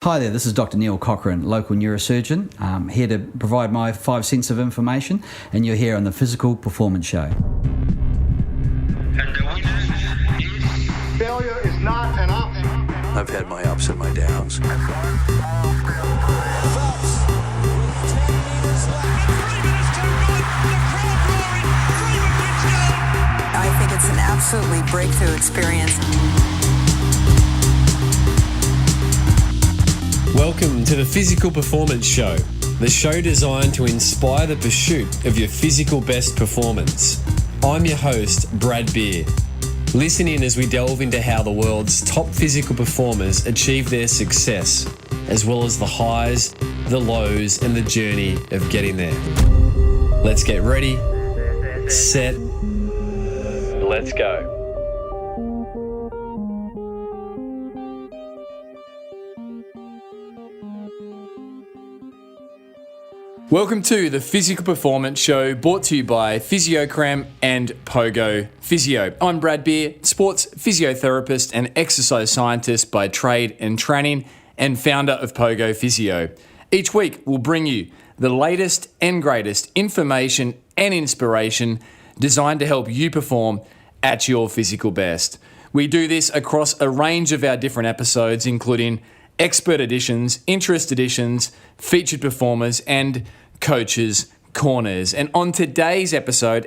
Hi there, this is Dr. Neil Cochrane, local neurosurgeon. I'm here to provide my 5 cents of information, and you're here on the Physical Performance Show. And the winner is... Failure is not an option. I've had my ups and my downs. I think it's an absolutely breakthrough experience. Welcome to the Physical Performance Show, the show designed to inspire the pursuit of your physical best performance. I'm your host, Brad Beer. Listen in as we delve into how the world's top physical performers achieve their success, as well as the highs, the lows, and the journey of getting there. Let's get ready, set, let's go. Welcome to the Physical Performance Show, brought to you by Fisiocrem and Pogo Physio. I'm Brad Beer, sports physiotherapist and exercise scientist by trade and training, and founder of Pogo Physio. Each week, we'll bring you the latest and greatest information and inspiration designed to help you perform at your physical best. We do this across a range of our different episodes, including expert editions, interest editions, featured performers, and coaches' corners. And on today's episode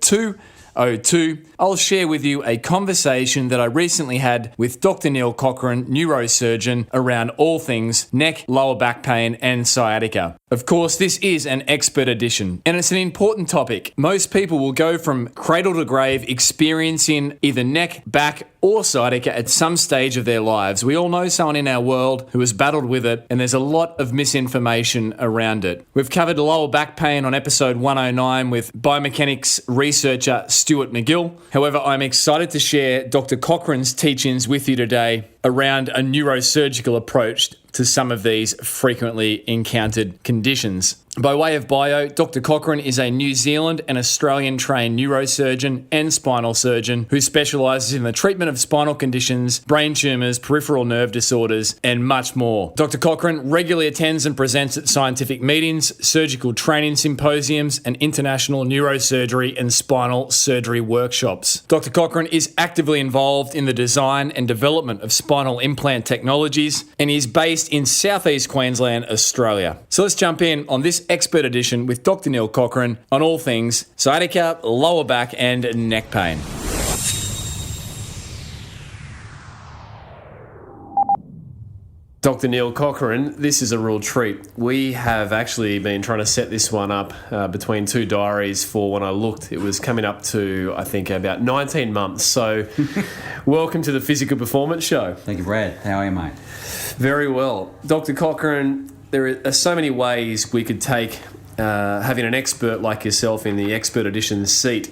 202, I'll share with you a conversation that I recently had with Dr. Neil Cochrane, neurosurgeon, around all things neck, lower back pain, and sciatica. Of course, this is an expert edition, and it's an important topic. Most people will go from cradle to grave experiencing either neck, back, or sciatica at some stage of their lives. We all know someone in our world who has battled with it, and there's a lot of misinformation around it. We've covered lower back pain on episode 109 with biomechanics researcher Stuart McGill. However, I'm excited to share Dr. Cochrane's teachings with you today around a neurosurgical approach to some of these frequently encountered conditions. By way of bio, Dr. Cochrane is a New Zealand and Australian trained neurosurgeon and spinal surgeon who specialises in the treatment of spinal conditions, brain tumours, peripheral nerve disorders, and much more. Dr. Cochrane regularly attends and presents at scientific meetings, surgical training symposiums, and international neurosurgery and spinal surgery workshops. Dr. Cochrane is actively involved in the design and development of spinal implant technologies, and is based in South East Queensland, Australia. So let's jump in on this expert edition with Dr. Neil Cochrane on all things sciatica, lower back, and neck pain. Dr. Neil Cochrane, this is a real treat. We have actually been trying to set this one up between two diaries for when I looked. It was coming up to, I think, about 19 months. So welcome to the Physical Performance Show. Thank you, Brad. How are you, mate? Very well. Dr. Cochrane, there are so many ways we could take having an expert like yourself in the expert edition seat.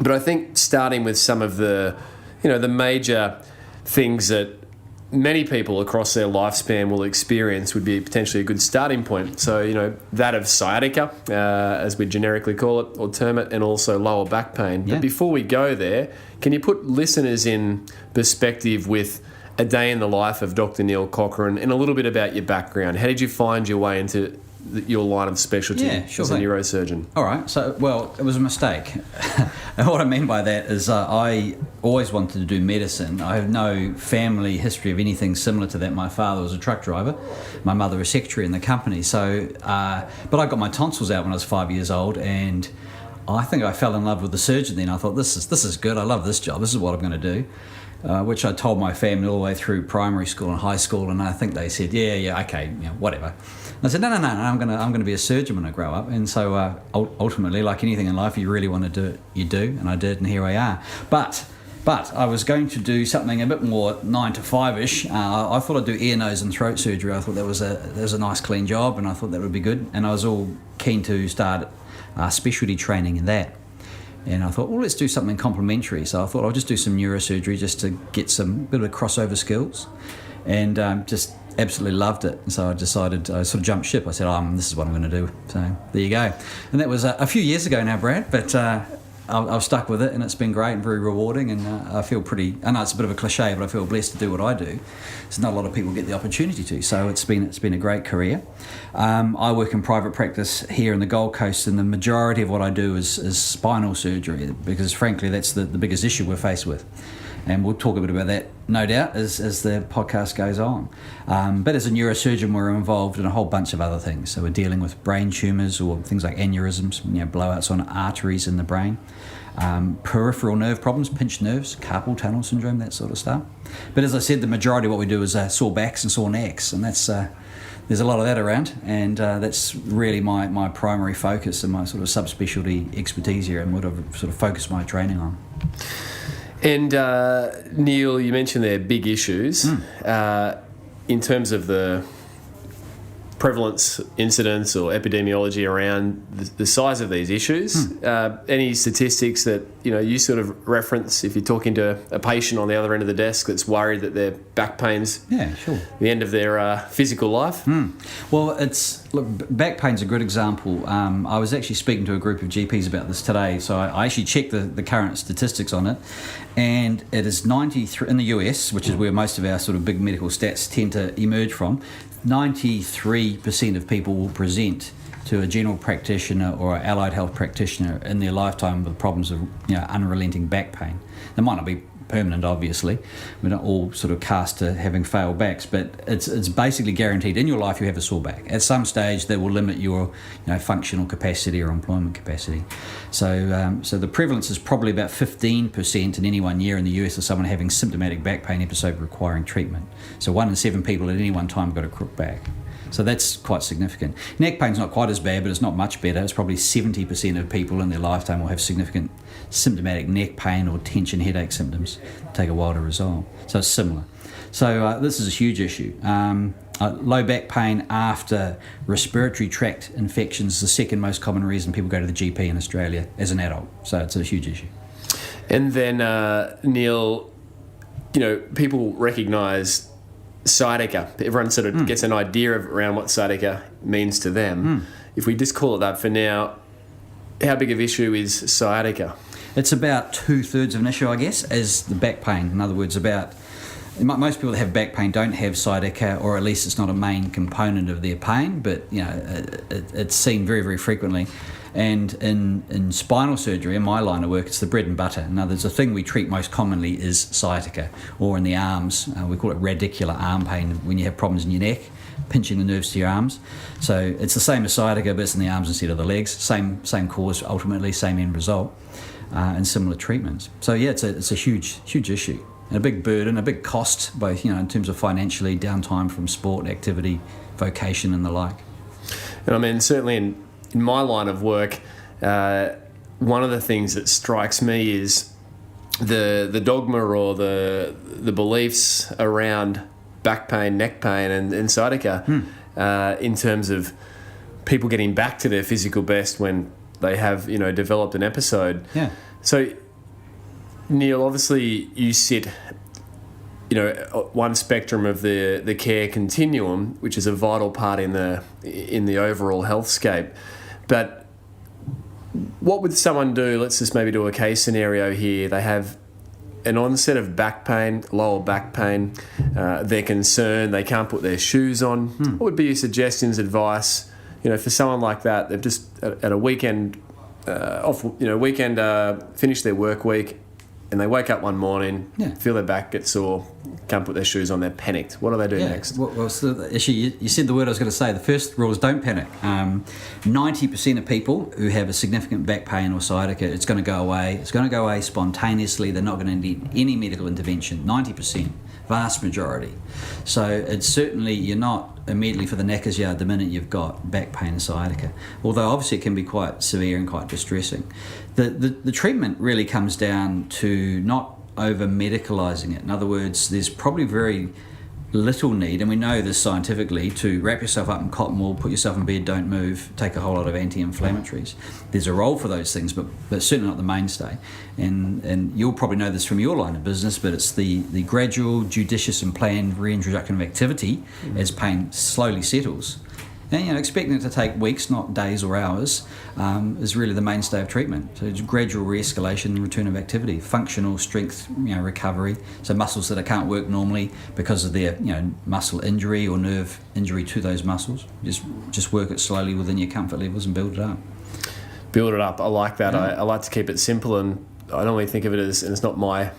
But I think starting with some of the major things that many people across their lifespan will experience would be potentially a good starting point. So, that of sciatica, as we generically call it or term it, and also lower back pain. Yeah. But before we go there, can you put listeners in perspective with a day in the life of Dr. Neil Cochrane and a little bit about your background? How did you find your way into your line of specialty as a neurosurgeon? All right. So, it was a mistake. And what I mean by that is I always wanted to do medicine. I have no family history of anything similar to that. My father was a truck driver. My mother was secretary in the company. So, but I got my tonsils out when I was 5 years old, and I think I fell in love with the surgeon then. I thought, this is good. I love this job. This is what I'm going to do. Which I told my family all the way through primary school and high school, and I think they said, yeah, okay, whatever. And I said, no, I'm going to be a surgeon when I grow up. And so ultimately, like anything in life, you really want to do it, you do, and I did, and here I are. But I was going to do something a bit more 9 to 5-ish. I thought I'd do ear, nose, and throat surgery. I thought that was a nice, clean job, and I thought that would be good. And I was all keen to start specialty training in that. And I thought, well, let's do something complementary. So I thought I'll just do some neurosurgery just to get some bit of crossover skills, and just absolutely loved it. And so I decided, I sort of jumped ship. I said, this is what I'm going to do. So there you go. And that was a few years ago now, Brad, but I've stuck with it, and it's been great and very rewarding, and I feel pretty, I know it's a bit of a cliche, but I feel blessed to do what I do. There's not a lot of people get the opportunity to, so it's been a great career. I work in private practice here in the Gold Coast, and the majority of what I do is spinal surgery, because frankly that's the biggest issue we're faced with. And we'll talk a bit about that, no doubt, as the podcast goes on. But as a neurosurgeon, we're involved in a whole bunch of other things. So we're dealing with brain tumours or things like aneurysms, blowouts on arteries in the brain, peripheral nerve problems, pinched nerves, carpal tunnel syndrome, that sort of stuff. But as I said, the majority of what we do is sore backs and sore necks, and that's there's a lot of that around, and that's really my primary focus and my sort of subspecialty expertise here, and what I've sort of focused my training on. And Neil, you mentioned there big issues. In terms of the prevalence, incidence or epidemiology around the size of these issues, any statistics that you sort of reference if you're talking to a patient on the other end of the desk that's worried that their back pain's the end of their physical life? Well, back pain's a good example. I was actually speaking to a group of GPs about this today, so I actually checked the current statistics on it, and it is 93 in the US, which is where most of our sort of big medical stats tend to emerge from. 93% of people will present to a general practitioner or an allied health practitioner in their lifetime with problems of unrelenting back pain. They might not be permanent, obviously. We're not all sort of cast to having failed backs, but it's basically guaranteed in your life you have a sore back. At some stage that will limit your functional capacity or employment capacity. So the prevalence is probably about 15% in any one year in the US of someone having symptomatic back pain episode requiring treatment. So 1 in 7 people at any one time have got a crook back. So that's quite significant. Neck pain's not quite as bad, but it's not much better. It's probably 70% of people in their lifetime will have significant symptomatic neck pain or tension headache symptoms. Take a while to resolve. So it's similar. So this is a huge issue. Low back pain after respiratory tract infections is the second most common reason people go to the GP in Australia as an adult. So it's a huge issue. And then, Neil, people recognise sciatica. Everyone sort of gets an idea around what sciatica means to them. If we just call it that for now, how big of an issue is sciatica? It's about 2/3 of an issue, I guess, as the back pain. In other words, most people that have back pain don't have sciatica, or at least it's not a main component of their pain, but it's seen very, very frequently. And in spinal surgery, in my line of work, it's the bread and butter. Now, there's a thing we treat most commonly is sciatica, or in the arms, we call it radicular arm pain, when you have problems in your neck, pinching the nerves to your arms. So it's the same as sciatica, but it's in the arms instead of the legs. Same cause, ultimately, same end result, and similar treatments. So yeah, it's a huge issue, and a big burden, a big cost, both in terms of financially, downtime from sport, activity, vocation, and the like. And I mean, certainly in my line of work, one of the things that strikes me is the dogma or the beliefs around back pain, neck pain, and sciatica, in terms of people getting back to their physical best when they have developed an episode. Yeah. So, Neil, obviously you sit one spectrum of the care continuum, which is a vital part in the overall healthscape. But what would someone do? Let's just maybe do a case scenario here. They have an onset of back pain, lower back pain. They're concerned. They can't put their shoes on. What would be your suggestions, advice? For someone like that, they've just at a weekend finished their work week, and they wake up one morning, feel their back get sore, can't put their shoes on, they're panicked. What do they do next? Well, so actually, you said the word I was going to say. The first rule is don't panic. 90% of people who have a significant back pain or sciatica, it's going to go away. It's going to go away spontaneously. They're not going to need any medical intervention. 90%, vast majority. So it's certainly, you're not immediately for the knackers yard the minute you've got back pain and sciatica. Although obviously it can be quite severe and quite distressing. The treatment really comes down to not over-medicalising it. In other words, there's probably very little need, and we know this scientifically, to wrap yourself up in cotton wool, put yourself in bed, don't move, take a whole lot of anti-inflammatories. There's a role for those things, but certainly not the mainstay. And you'll probably know this from your line of business, but it's the gradual, judicious and planned reintroduction of activity as pain slowly settles And expecting it to take weeks, not days or hours, is really the mainstay of treatment. So it's gradual re-escalation and return of activity, functional strength, recovery. So muscles that can't work normally because of their, muscle injury or nerve injury to those muscles. Just work it slowly within your comfort levels and build it up. Build it up. I like that. Yeah. I like to keep it simple, and I normally think of it as, and it's not my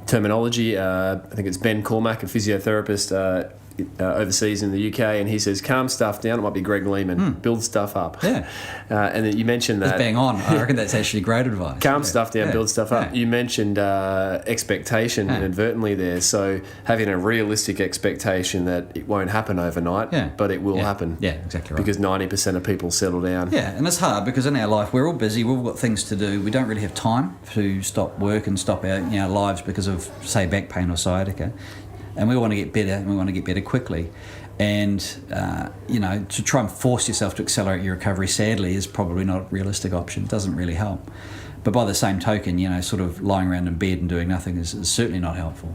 terminology. I think it's Ben Cormack, a physiotherapist overseas in the UK, and he says, calm stuff down. It might be Greg Lehman. Build stuff up. Yeah. And then you mentioned that. That's bang on. I reckon that's actually great advice. Calm stuff down, build stuff up. Yeah. You mentioned expectation inadvertently there. So having a realistic expectation that it won't happen overnight, but it will happen. Yeah, exactly right. Because 90% of people settle down. Yeah, and it's hard because in our life we're all busy, we've all got things to do. We don't really have time to stop work and stop our lives because of, say, back pain or sciatica. And we want to get better, and we want to get better quickly. And, to try and force yourself to accelerate your recovery, sadly, is probably not a realistic option. It doesn't really help. But by the same token, sort of lying around in bed and doing nothing is certainly not helpful.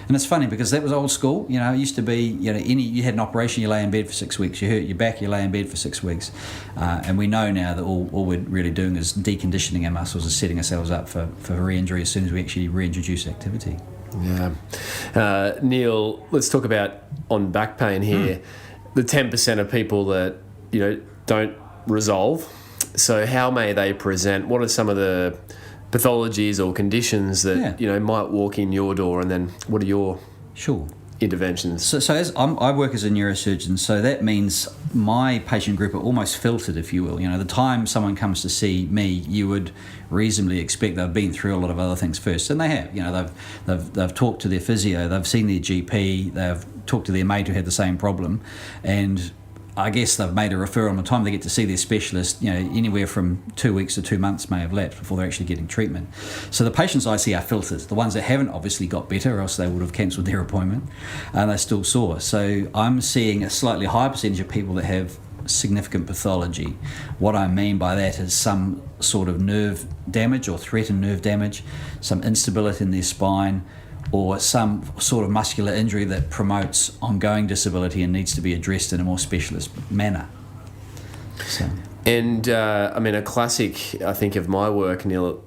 And it's funny because that was old school. It used to be, you had an operation, you lay in bed for 6 weeks. You hurt your back, you lay in bed for 6 weeks. And we know now that all we're really doing is deconditioning our muscles and setting ourselves up for re-injury as soon as we actually reintroduce activity. Yeah. Neil, let's talk about on back pain here. The 10% of people that, don't resolve. So how may they present? What are some of the pathologies or conditions that, might walk in your door, and then what are your interventions? So as I work as a neurosurgeon, so that means my patient group are almost filtered, if you will. The time someone comes to see me, you would reasonably expect they've been through a lot of other things first, and they have. They've talked to their physio, they've seen their GP, they've talked to their mate who had the same problem, and I guess they've made a referral. By the time they get to see their specialist, anywhere from 2 weeks to 2 months may have lapsed before they're actually getting treatment. So the patients I see are filtered. The ones that haven't obviously got better, or else they would have cancelled their appointment, and they're still sore. So I'm seeing a slightly higher percentage of people that have significant pathology. What I mean by that is some sort of nerve damage or threatened nerve damage, some instability in their spine, or some sort of muscular injury that promotes ongoing disability and needs to be addressed in a more specialist manner. So. And, a classic, I think, of my work, Neil,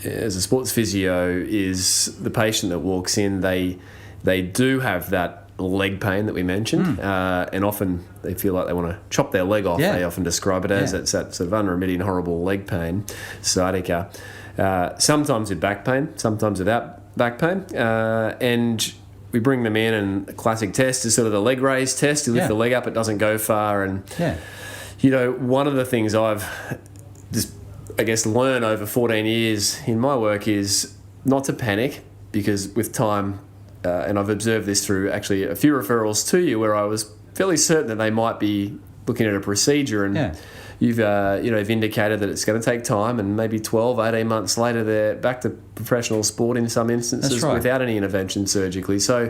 as a sports physio, is the patient that walks in, they do have that leg pain that we mentioned, and often they feel like they want to chop their leg off. They often describe it as it's that sort of unremitting, horrible leg pain, sciatica. Sometimes with back pain, sometimes without back pain, and we bring them in, and the classic test is sort of the leg raise test. You lift the leg up, it doesn't go far, and one of the things I've just, learned over 14 years in my work is not to panic, because with time, and I've observed this through actually a few referrals to you where I was fairly certain that they might be looking at a procedure, and you've indicated that it's going to take time, and maybe 12, 18 months later they're back to professional sport in some instances without any intervention surgically. So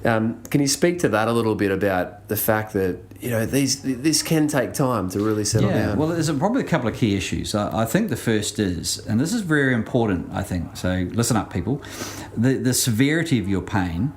can you speak to that a little bit about the fact that this can take time to really settle down? Well, there's probably a couple of key issues. I think the first is, and this is very important, I think, so listen up people, the severity of your pain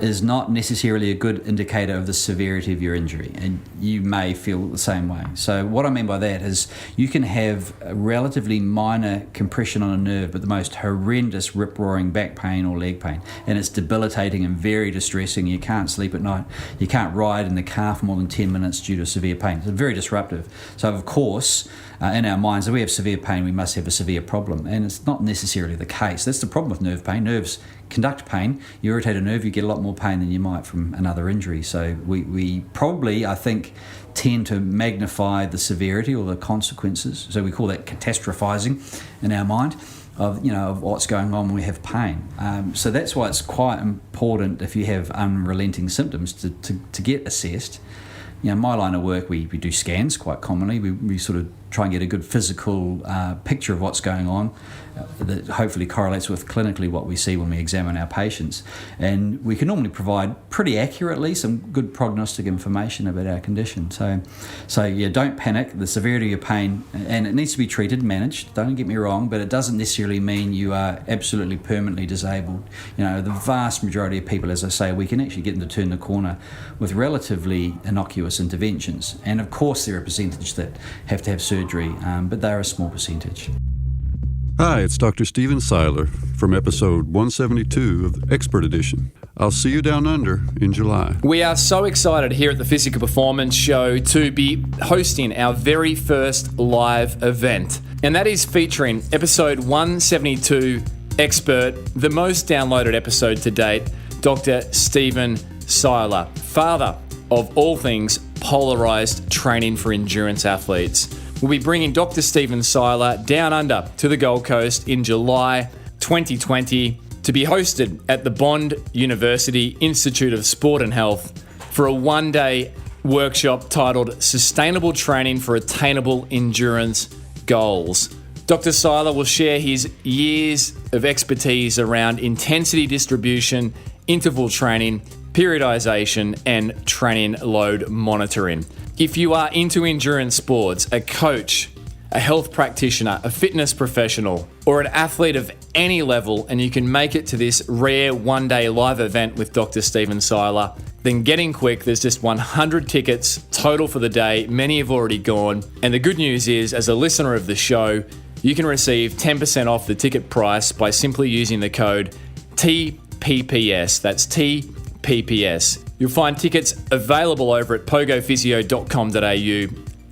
is not necessarily a good indicator of the severity of your injury, and you may feel the same way. So what I mean by that is you can have a relatively minor compression on a nerve but the most horrendous rip-roaring back pain or leg pain, and it's debilitating and very distressing. You can't sleep at night, you can't ride in the car for more than 10 minutes due to severe pain. It's very disruptive. So of course, in our minds, if we have severe pain, we must have a severe problem, and it's not necessarily the case. That's the problem with nerve pain. Nerves conduct pain. You irritate a nerve, you get a lot more pain than you might from another injury. So we probably, I think, tend to magnify the severity or the consequences. So we call that catastrophizing in our mind of what's going on when we have pain. So that's why it's quite important, if you have unrelenting symptoms, to get assessed. My line of work, we do scans quite commonly. We sort of try and get a good physical picture of what's going on that hopefully correlates with clinically what we see when we examine our patients. And we can normally provide pretty accurately some good prognostic information about our condition. So yeah, don't panic. The severity of your pain, and it needs to be treated, managed, don't get me wrong, but it doesn't necessarily mean you are absolutely permanently disabled. You know, the vast majority of people, as I say, we can actually get them to turn the corner with relatively innocuous interventions. And of course there are a percentage that have to have surgery, but they're a small percentage. Hi, it's Dr. Stephen Seiler from episode 172 of Expert Edition. I'll see you down under in July. We are so excited here at the Physical Performance Show to be hosting our very first live event. And that is featuring episode 172 Expert, the most downloaded episode to date, Dr. Stephen Seiler, father of all things polarized training for endurance athletes. We'll be bringing Dr. Stephen Seiler down under to the Gold Coast in July 2020 to be hosted at the Bond University Institute of Sport and Health for a one-day workshop titled Sustainable Training for Attainable Endurance Goals. Dr. Seiler will share his years of expertise around intensity distribution, interval training, periodization, and training load monitoring. If you are into endurance sports, a coach, a health practitioner, a fitness professional, or an athlete of any level, and you can make it to this rare one-day live event with Dr. Stephen Seiler, then get in quick. There's just 100 tickets total for the day. Many have already gone. And the good news is, as a listener of the show, you can receive 10% off the ticket price by simply using the code TPPS. That's TPPS. You'll find tickets available over at pogophysio.com.au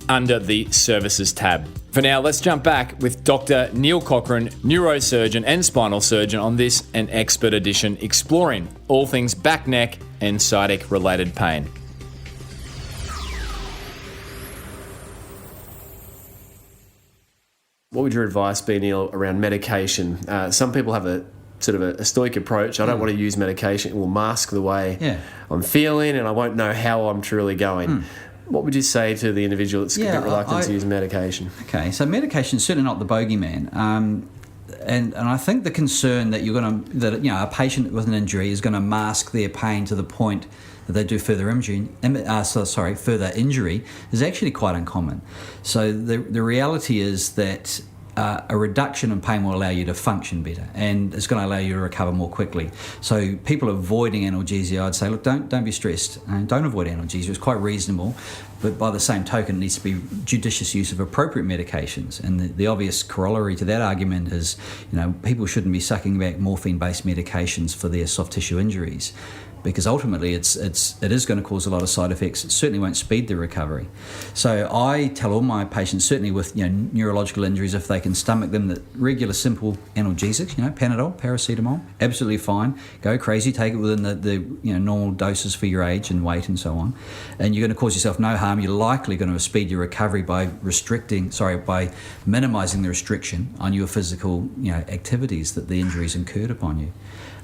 under the Services tab. For now, let's jump back with Dr. Neil Cochrane, neurosurgeon and spinal surgeon, on this an Expert Edition, exploring all things back, neck and sciatic related pain. What would your advice be, Neil, around medication? Some people have a sort of a stoic approach. I don't want to use medication. It will mask the way I'm feeling, and I won't know how I'm truly going. What would you say to the individual that's a bit reluctant to use medication? Okay, so medication is certainly not the bogeyman. And I think the concern that a patient with an injury is going to mask their pain to the point that they do further injury is actually quite uncommon. So the reality is that a reduction in pain will allow you to function better, and it's going to allow you to recover more quickly. So people avoiding analgesia, I'd say, look, don't be stressed, and don't avoid analgesia. It's quite reasonable, but by the same token, it needs to be judicious use of appropriate medications. And the obvious corollary to that argument is, people shouldn't be sucking back morphine-based medications for their soft tissue injuries, because ultimately it is going to cause a lot of side effects. It certainly won't speed the recovery. So I tell all my patients, certainly with neurological injuries, if they can stomach them, that regular simple analgesics, Panadol, paracetamol, absolutely fine. Go crazy, take it within the normal doses for your age and weight and so on. And you're going to cause yourself no harm. You're likely going to speed your recovery by minimising the restriction on your physical activities that the injuries incurred upon you.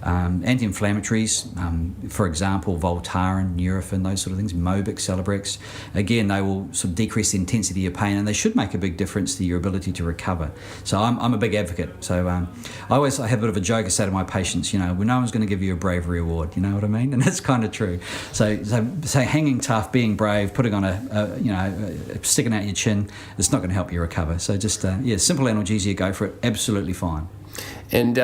Anti-inflammatories, for example, Voltaren, Nurofen, those sort of things, Mobic, Celebrex, again, they will sort of decrease the intensity of pain, and they should make a big difference to your ability to recover. So I'm a big advocate. So I have a bit of a joke. I say to my patients, no one's going to give you a bravery award, you know what I mean? And that's kind of true. So hanging tough, being brave, putting on sticking out your chin, it's not going to help you recover. So just, simple analgesia, go for it, absolutely fine. And,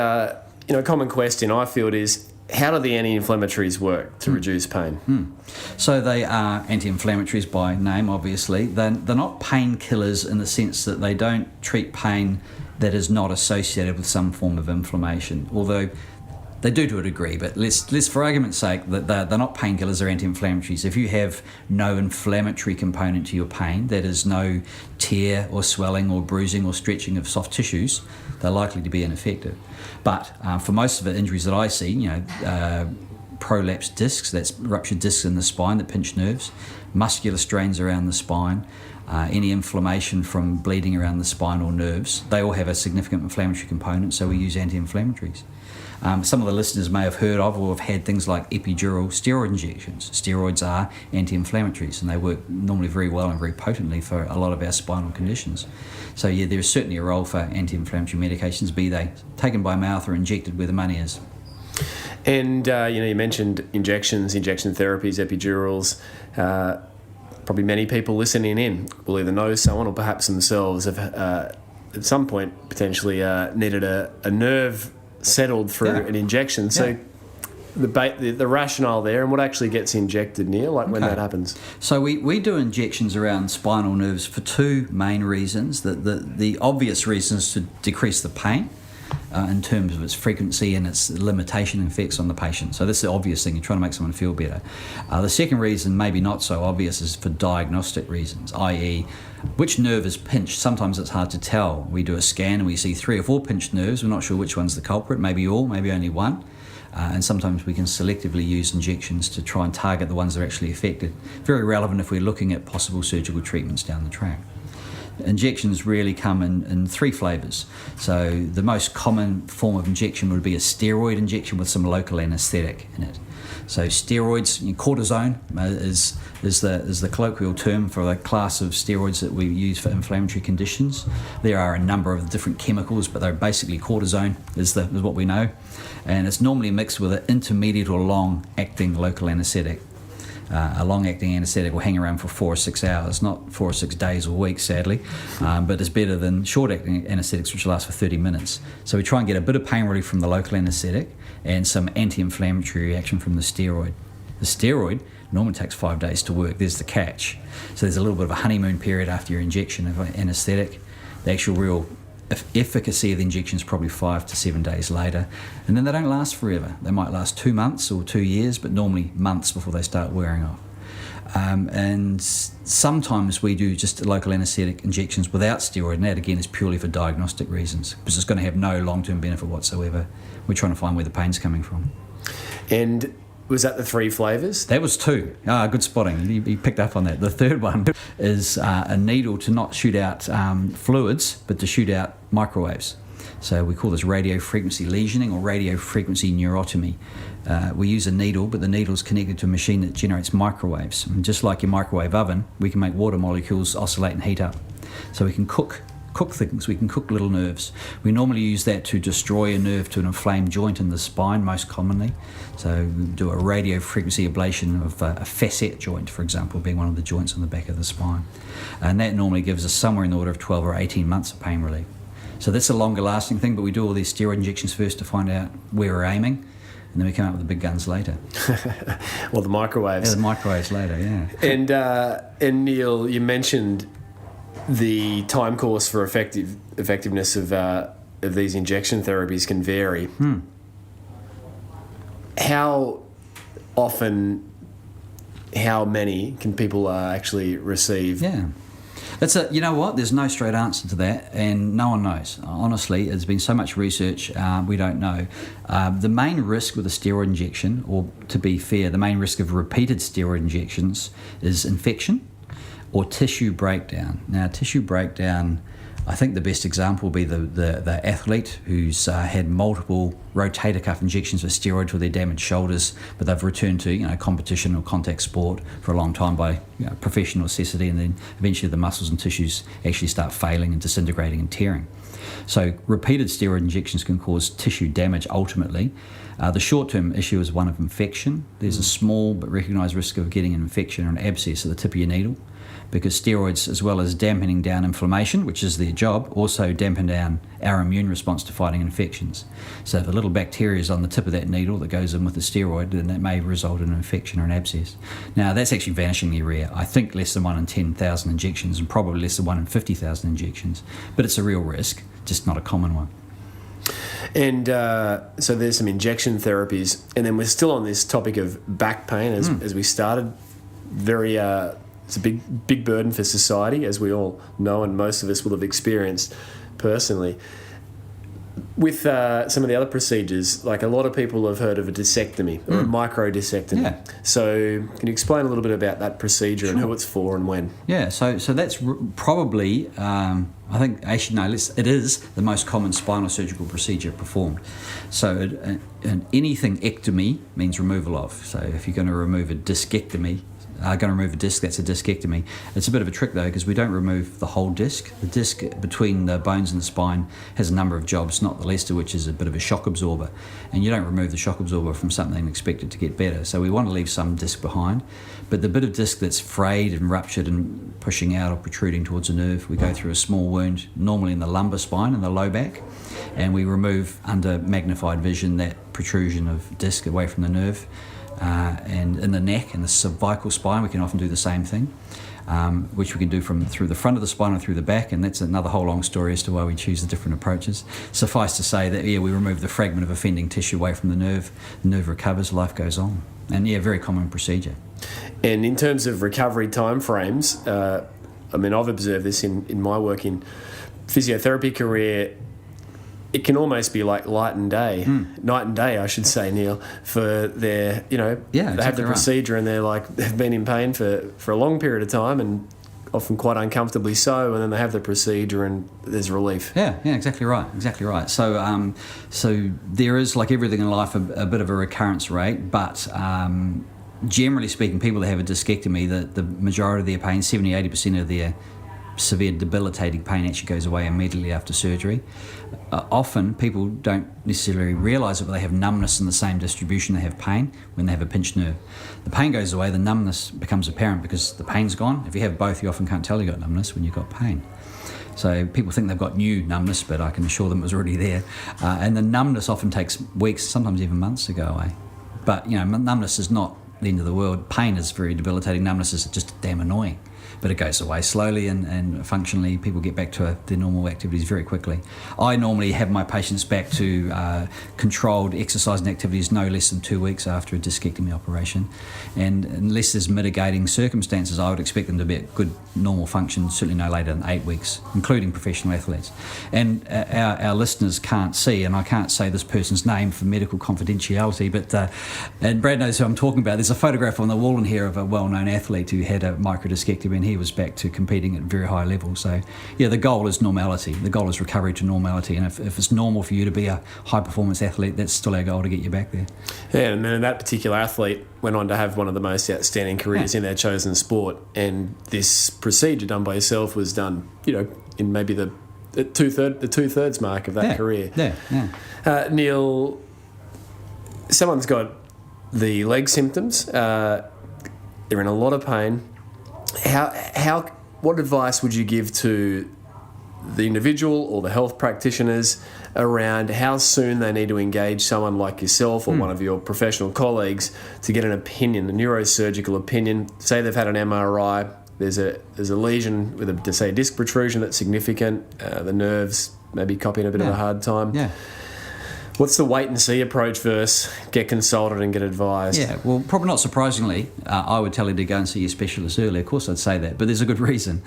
a common question I field is, how do the anti-inflammatories work to reduce pain? So they are anti-inflammatories by name, obviously. They're not painkillers in the sense that they don't treat pain that is not associated with some form of inflammation, although they do to a degree, but let's for argument's sake, that they're not painkillers, they're anti-inflammatories. If you have no inflammatory component to your pain, that is no tear or swelling or bruising or stretching of soft tissues, they're likely to be ineffective. But for most of the injuries that I see, prolapsed discs, that's ruptured discs in the spine that pinch nerves, muscular strains around the spine, any inflammation from bleeding around the spine or nerves, they all have a significant inflammatory component, so we use anti-inflammatories. Some of the listeners may have heard of or have had things like epidural steroid injections. Steroids are anti-inflammatories, and they work normally very well and very potently for a lot of our spinal conditions. So yeah, there is certainly a role for anti-inflammatory medications, be they taken by mouth or injected where the money is. And you mentioned injections, injection therapies, epidurals. Probably many people listening in will either know someone or perhaps themselves have at some point potentially needed a nerve settled through an injection. So the rationale there and what actually gets injected, Neil, when that happens. So we do injections around spinal nerves for two main reasons. The obvious reason is to decrease the pain in terms of its frequency and its limitation effects on the patient. So that's the obvious thing. You're trying to make someone feel better. The second reason, maybe not so obvious, is for diagnostic reasons, i.e. which nerve is pinched. Sometimes it's hard to tell. We do a scan and we see 3 or 4 pinched nerves. We're not sure which one's the culprit, maybe all, maybe only one. And sometimes we can selectively use injections to try and target the ones that are actually affected. Very relevant if we're looking at possible surgical treatments down the track. Injections really come in 3 flavours. So the most common form of injection would be a steroid injection with some local anaesthetic in it. So steroids, cortisone is the colloquial term for the class of steroids that we use for inflammatory conditions. There are a number of different chemicals, but they're basically cortisone is what we know. And it's normally mixed with an intermediate or long-acting local anaesthetic. A long-acting anaesthetic will hang around for 4 or 6 hours, not 4 or 6 days or weeks, sadly, but it's better than short-acting anaesthetics, which last for 30 minutes. So we try and get a bit of pain relief from the local anaesthetic and some anti-inflammatory reaction from the steroid. The steroid normally takes 5 days to work. There's the catch. So there's a little bit of a honeymoon period after your injection of anaesthetic. The actual real efficacy of the injection is probably 5 to 7 days later, and then they don't last forever. They might last 2 months or 2 years, but normally months before they start wearing off. And sometimes we do just local anaesthetic injections without steroid, and that again is purely for diagnostic reasons because it's going to have no long-term benefit whatsoever. We're trying to find where the pain's coming from. And was that the 3 flavours? That was 2. Good spotting. You picked up on that. The third one is a needle to not shoot out fluids, but to shoot out microwaves. So we call this radio frequency lesioning or radio frequency neurotomy. We use a needle, but the needle is connected to a machine that generates microwaves. And just like your microwave oven, we can make water molecules oscillate and heat up. So we can cook things, we can cook little nerves. We normally use that to destroy a nerve to an inflamed joint in the spine, most commonly. So we do a radio frequency ablation of a facet joint, for example, being one of the joints on the back of the spine. And that normally gives us somewhere in the order of 12 or 18 months of pain relief. So that's a longer lasting thing, but we do all these steroid injections first to find out where we're aiming, and then we come up with the big guns later. Well, the microwaves. Yeah, the microwaves later, yeah. And Neil, you mentioned the time course for effectiveness of these injection therapies can vary. How often, how many can people actually receive? Yeah. You know what? There's no straight answer to that, and no one knows. Honestly, there's been so much research, we don't know. The main risk with a steroid injection, or to be fair, the main risk of repeated steroid injections is infection or tissue breakdown. Now, tissue breakdown, I think the best example will be the athlete who's had multiple rotator cuff injections of steroids with their damaged shoulders, but they've returned to competition or contact sport for a long time by professional necessity, and then eventually the muscles and tissues actually start failing and disintegrating and tearing. So repeated steroid injections can cause tissue damage ultimately. The short-term issue is one of infection. There's a small but recognised risk of getting an infection or an abscess at the tip of your needle, because steroids, as well as dampening down inflammation, which is their job, also dampen down our immune response to fighting infections. So if a little bacteria is on the tip of that needle that goes in with the steroid, then that may result in an infection or an abscess. Now, that's actually vanishingly rare. I think less than 1 in 10,000 injections and probably less than 1 in 50,000 injections. But it's a real risk, just not a common one. And so there's some injection therapies, and then we're still on this topic of back pain as we started. It's a big burden for society, as we all know, and most of us will have experienced personally. With some of the other procedures, like a lot of people have heard of a disectomy or a microdiscectomy. Yeah. So can you explain a little bit about that procedure and who it's for and when? Yeah, so that's probably, I think, actually, no, it is the most common spinal surgical procedure performed. So anything ectomy means removal of. So if you're going to remove a discectomy, going to remove a disc, that's a discectomy. It's a bit of a trick though, because we don't remove the whole disc. The disc between the bones and the spine has a number of jobs, not the least of which is a bit of a shock absorber. And you don't remove the shock absorber from something and expect it to get better. So we want to leave some disc behind. But the bit of disc that's frayed and ruptured and pushing out or protruding towards a nerve, we go through a small wound, normally in the lumbar spine and the low back, and we remove under magnified vision that protrusion of disc away from the nerve. And in the neck and the cervical spine, we can often do the same thing, which we can do through the front of the spine or through the back, and that's another whole long story as to why we choose the different approaches. Suffice to say that, we remove the fragment of offending tissue away from the nerve recovers, life goes on. And very common procedure. And in terms of recovery timeframes, I've observed this in my work in physiotherapy career. It can almost be like night and day, I should say, Neil, for their, they have the procedure and they've been in pain for a long period of time and often quite uncomfortably so, and then they have the procedure and there's relief. Yeah, exactly right. So there is, like everything in life, a bit of a recurrence rate, but generally speaking, people that have a discectomy, the majority of their pain, 70-80% of their severe debilitating pain actually goes away immediately after surgery. Often people don't necessarily realise it, but they have numbness in the same distribution they have pain when they have a pinched nerve. The pain goes away, the numbness becomes apparent because the pain's gone. If you have both, you often can't tell you've got numbness when you've got pain. So people think they've got new numbness, but I can assure them it was already there. And the numbness often takes weeks, sometimes even months to go away. But, numbness is not the end of the world. Pain is very debilitating. Numbness is just damn annoying. But it goes away slowly and functionally. People get back to their normal activities very quickly. I normally have my patients back to controlled exercise and activities no less than 2 weeks after a discectomy operation. And unless there's mitigating circumstances, I would expect them to be at good normal function, certainly no later than 8 weeks, including professional athletes. And our listeners can't see, and I can't say this person's name for medical confidentiality, but and Brad knows who I'm talking about. There's a photograph on the wall in here of a well-known athlete who had a microdiscectomy, and he was back to competing at very high level. So the goal is normality. The goal is recovery to normality, and if it's normal for you to be a high performance athlete, that's still our goal to get you back there. Yeah, and then that particular athlete went on to have one of the most outstanding careers in their chosen sport, and this procedure done by yourself was done in maybe the two-thirds mark of that career. Neil, someone's got the leg symptoms, they're in a lot of pain. What advice would you give to the individual or the health practitioners around how soon they need to engage someone like yourself or one of your professional colleagues to get an opinion, a neurosurgical opinion? Say they've had an MRI, there's a lesion with a disc protrusion that's significant, the nerves maybe copying a bit of a hard time. Yeah. What's the wait and see approach versus get consulted and get advised? Yeah, well, probably not surprisingly, I would tell you to go and see your specialist early. Of course I'd say that, but there's a good reason.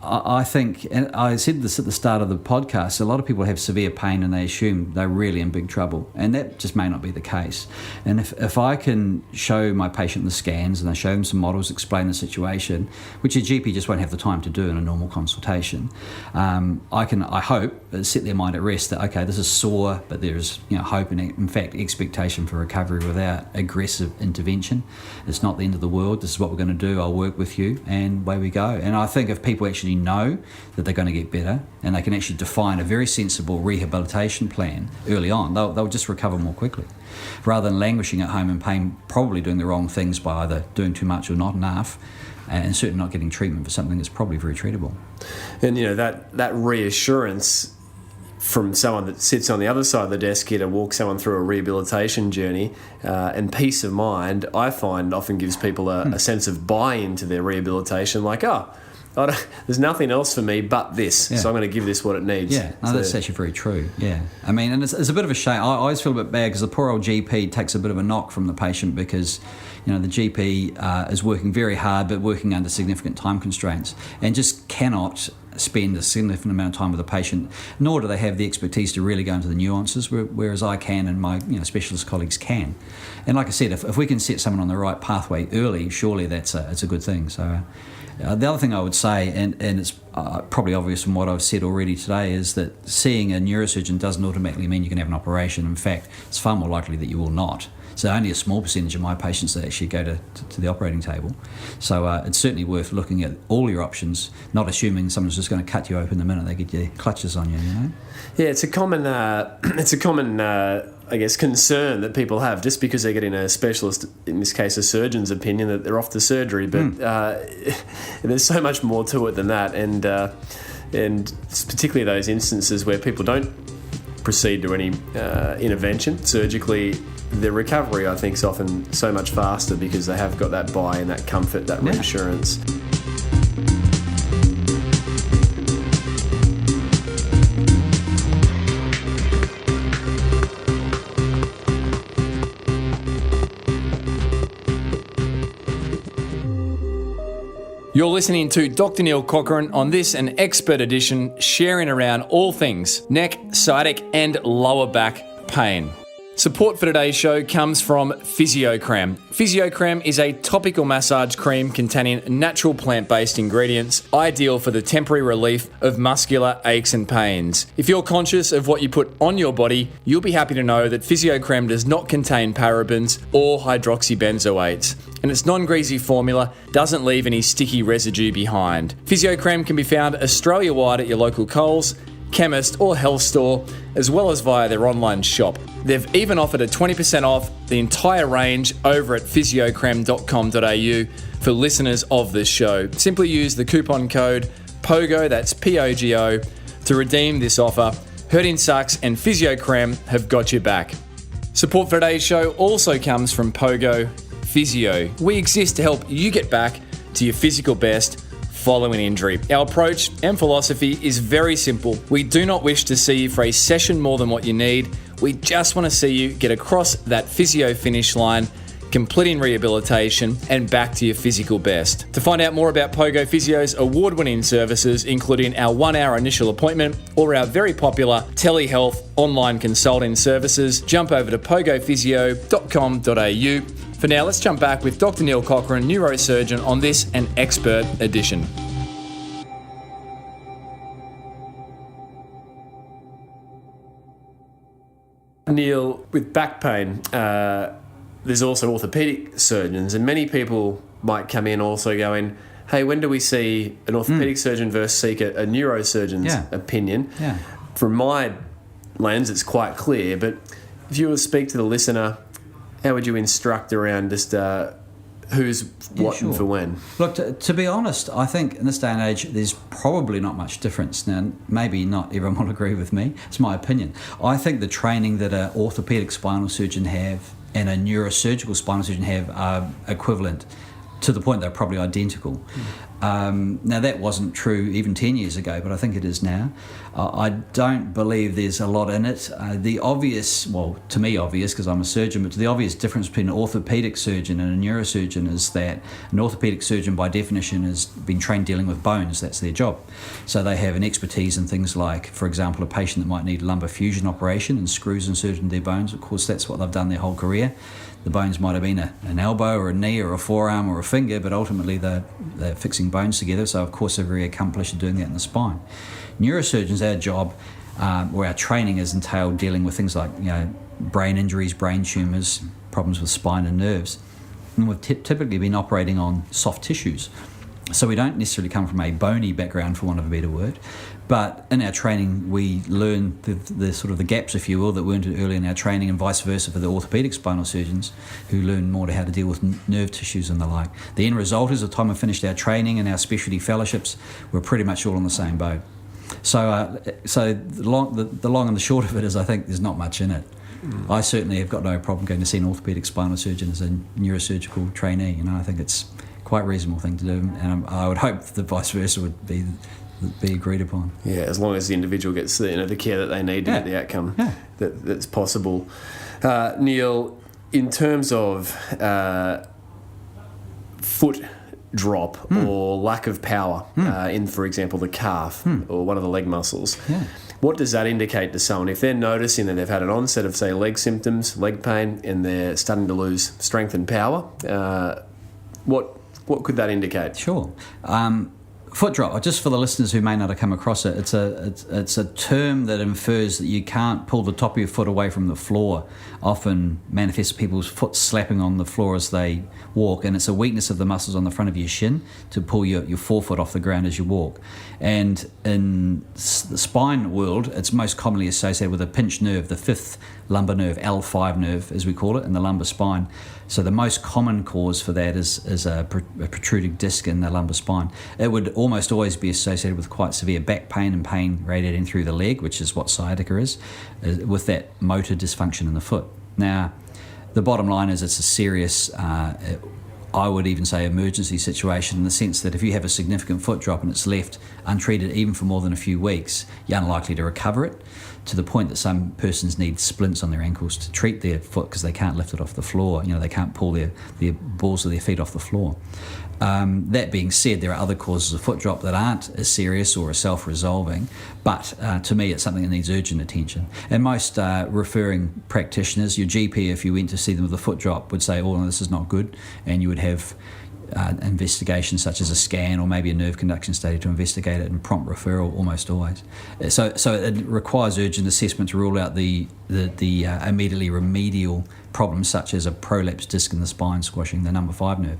I think, and I said this at the start of the podcast, a lot of people have severe pain and they assume they're really in big trouble, and that just may not be the case. And if I can show my patient the scans and I show them some models, explain the situation, which a GP just won't have the time to do in a normal consultation, I hope, set their mind at rest that, okay, this is sore, but there's hope and, in fact, expectation for recovery without aggressive intervention. It's not the end of the world. This is what we're going to do. I'll work with you, and away we go. And I think if people actually know that they're going to get better and they can actually define a very sensible rehabilitation plan early on, they'll just recover more quickly, rather than languishing at home in pain, probably doing the wrong things by either doing too much or not enough, and certainly not getting treatment for something that's probably very treatable. And that reassurance from someone that sits on the other side of the desk here to walk someone through a rehabilitation journey, and peace of mind, I find often gives people a sense of buy-in to their rehabilitation, like, there's nothing else for me but this, so I'm going to give this what it needs. Yeah, no, that's actually very true. Yeah, I mean, and it's a bit of a shame. I always feel a bit bad because the poor old GP takes a bit of a knock from the patient because, The GP is working very hard, but working under significant time constraints, and just cannot spend a significant amount of time with a patient, nor do they have the expertise to really go into the nuances, whereas I can and my specialist colleagues can. And like I said, if we can set someone on the right pathway early, surely it's a good thing. So the other thing I would say, and it's probably obvious from what I've said already today, is that seeing a neurosurgeon doesn't automatically mean you can have an operation. In fact, it's far more likely that you will not. So only a small percentage of my patients that actually go to the operating table. So it's certainly worth looking at all your options, not assuming someone's just going to cut you open the minute they get their clutches on you. Yeah, it's a common, I guess, concern that people have just because they're getting a specialist, in this case a surgeon's opinion, that they're off to surgery. But there's so much more to it than that, and particularly those instances where people don't proceed to any intervention surgically. The recovery, I think, is often so much faster because they have got that buy-in, that comfort, that reassurance. You're listening to Dr. Neil Cochrane on this, an expert edition, sharing around all things neck, sciatic and lower back pain. Support for today's show comes from Fisiocrem. Fisiocrem is a topical massage cream containing natural plant-based ingredients, ideal for the temporary relief of muscular aches and pains. If you're conscious of what you put on your body, you'll be happy to know that Fisiocrem does not contain parabens or hydroxybenzoates, and its non-greasy formula doesn't leave any sticky residue behind. Fisiocrem can be found Australia-wide at your local Coles, chemist or health store, as well as via their online shop. They've even offered a 20% off the entire range over at physiocrem.com.au for listeners of this show. Simply use the coupon code POGO, that's POGO, to redeem this offer. Hurting Sucks and Fisiocrem have got your back. Support for today's show also comes from Pogo Physio. We exist to help you get back to your physical best following injury. Our approach and philosophy is very simple. We do not wish to see you for a session more than what you need. We just want to see you get across that physio finish line, completing rehabilitation and back to your physical best. To find out more about Pogo Physio's award-winning services, including our 1-hour initial appointment or our very popular telehealth online consulting services, jump over to pogophysio.com.au. For now, let's jump back with Dr. Neil Cochrane, neurosurgeon, on this, an expert edition. Neil, with back pain, there's also orthopaedic surgeons, and many people might come in also going, hey, when do we see an orthopaedic surgeon versus seek a neurosurgeon's opinion? Yeah. From my lens, it's quite clear, but if you were to speak to the listener, how would you instruct around just who's what and for when? Look, to be honest, I think in this day and age, there's probably not much difference. Now, maybe not everyone will agree with me. It's my opinion. I think the training that an orthopaedic spinal surgeon have and a neurosurgical spinal surgeon have are equivalent, to the point they're probably identical. Now, that wasn't true even 10 years ago, but I think it is now. I don't believe there's a lot in it. The obvious, well, to me obvious because I'm a surgeon, but the obvious difference between an orthopaedic surgeon and a neurosurgeon is that an orthopaedic surgeon by definition has been trained dealing with bones. That's their job. So they have an expertise in things like, for example, a patient that might need a lumbar fusion operation and screws inserted in their bones. Of course, that's what they've done their whole career. The bones might have been an elbow or a knee or a forearm or a finger, but ultimately they're fixing bones together, so of course they're very accomplished at doing that in the spine. Neurosurgeons, our job, or our training is entailed dealing with things like brain injuries, brain tumours, problems with spine and nerves. And we've typically been operating on soft tissues. So we don't necessarily come from a bony background, for want of a better word, but in our training we learn the sort of the gaps, if you will, that weren't early in our training, and vice versa for the orthopaedic spinal surgeons who learn more to how to deal with nerve tissues and the like. The end result is, the time we finished our training and our specialty fellowships, we're pretty much all on the same boat. So the long and the short of it is, I think there's not much in it. I certainly have got no problem going to see an orthopaedic spinal surgeon as a neurosurgical trainee. I think it's quite a reasonable thing to do, and I would hope the vice versa would be agreed upon. Yeah, as long as the individual gets the care that they need to get the outcome that's possible. Neil, in terms of foot drop or lack of power in, for example, the calf or one of the leg muscles. Yeah. What does that indicate to someone? If they're noticing that they've had an onset of, say, leg symptoms, leg pain, and they're starting to lose strength and power, what could that indicate? Sure. Foot drop, just for the listeners who may not have come across it, it's a term that infers that you can't pull the top of your foot away from the floor. Often manifests people's foot slapping on the floor as they walk, and it's a weakness of the muscles on the front of your shin to pull your forefoot off the ground as you walk. And in the spine world, it's most commonly associated with a pinched nerve, the fifth lumbar nerve, L5 nerve as we call it, in the lumbar spine. So the most common cause for that is a protruding disc in the lumbar spine. It would almost always be associated with quite severe back pain and pain radiating through the leg, which is what sciatica is, with that motor dysfunction in the foot. Now, the bottom line is it's a serious, I would even say emergency situation, in the sense that if you have a significant foot drop and it's left untreated even for more than a few weeks, you're unlikely to recover it, to the point that some persons need splints on their ankles to treat their foot because they can't lift it off the floor. They can't pull their balls of their feet off the floor. That being said, there are other causes of foot drop that aren't as serious or as self-resolving, but to me it's something that needs urgent attention. And most referring practitioners, your GP, if you went to see them with a foot drop, would say, oh, no, this is not good, and you would have investigations such as a scan or maybe a nerve conduction study to investigate it, and prompt referral almost always. So it requires urgent assessment to rule out the immediately remedial problems such as a prolapsed disc in the spine squashing the number 5 nerve.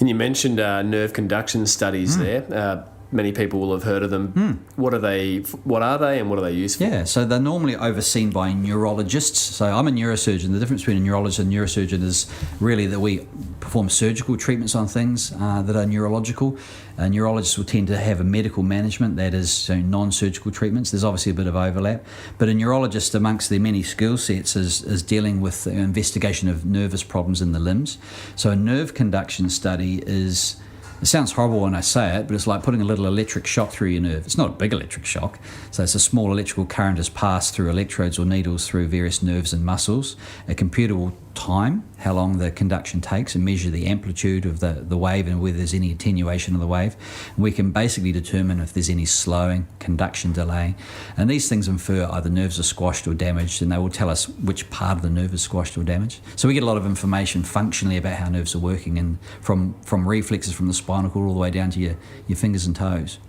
And you mentioned nerve conduction studies there. Many people will have heard of them. What are they, and what are they used for? Yeah, so they're normally overseen by neurologists. So I'm a neurosurgeon. The difference between a neurologist and a neurosurgeon is really that we perform surgical treatments on things that are neurological. Neurologists will tend to have a medical management, that is non-surgical treatments. There's obviously a bit of overlap. But a neurologist, amongst their many skill sets, is dealing with the investigation of nervous problems in the limbs. So a nerve conduction study is... It sounds horrible when I say it, but it's like putting a little electric shock through your nerve. It's not a big electric shock. So it's a small electrical current is passed through electrodes or needles through various nerves and muscles. A computer will time how long the conduction takes and measure the amplitude of the wave and whether there's any attenuation of the wave. And we can basically determine if there's any slowing, conduction delay. And these things infer either nerves are squashed or damaged, and they will tell us which part of the nerve is squashed or damaged. So we get a lot of information functionally about how nerves are working, and from reflexes from the spinal cord all the way down to your fingers and toes.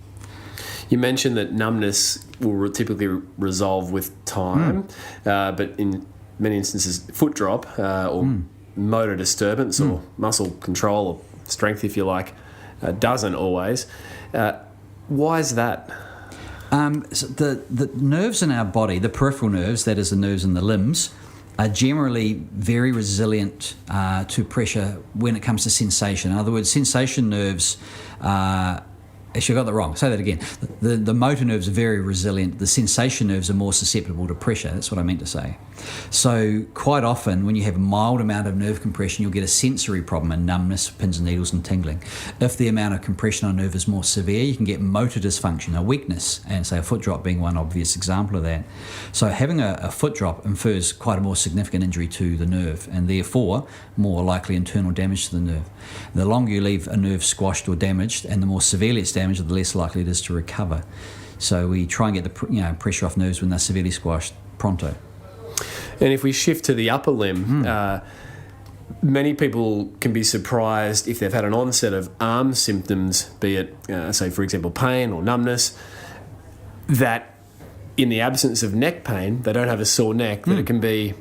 You mentioned that numbness will typically resolve with time, but in many instances, foot drop or motor disturbance or muscle control or strength, if you like, doesn't always. Why is that? So the nerves in our body, the peripheral nerves, that is the nerves in the limbs, are generally very resilient to pressure when it comes to sensation. In other words, sensation nerves actually, I got that wrong. Say that again. The motor nerves are very resilient. The sensation nerves are more susceptible to pressure. That's what I meant to say. So quite often when you have a mild amount of nerve compression, you'll get a sensory problem and numbness, pins and needles and tingling. If the amount of compression on nerve is more severe, you can get motor dysfunction, a weakness, and say a foot drop being one obvious example of that. So having a foot drop infers quite a more significant injury to the nerve, and therefore more likely internal damage to the nerve. The longer you leave a nerve squashed or damaged, and the more severely it's damaged, the less likely it is to recover. So we try and get the pressure off nerves when they're severely squashed pronto. And if we shift to the upper limb, many people can be surprised if they've had an onset of arm symptoms, be it, say, for example, pain or numbness, that in the absence of neck pain, they don't have a sore neck, that it can be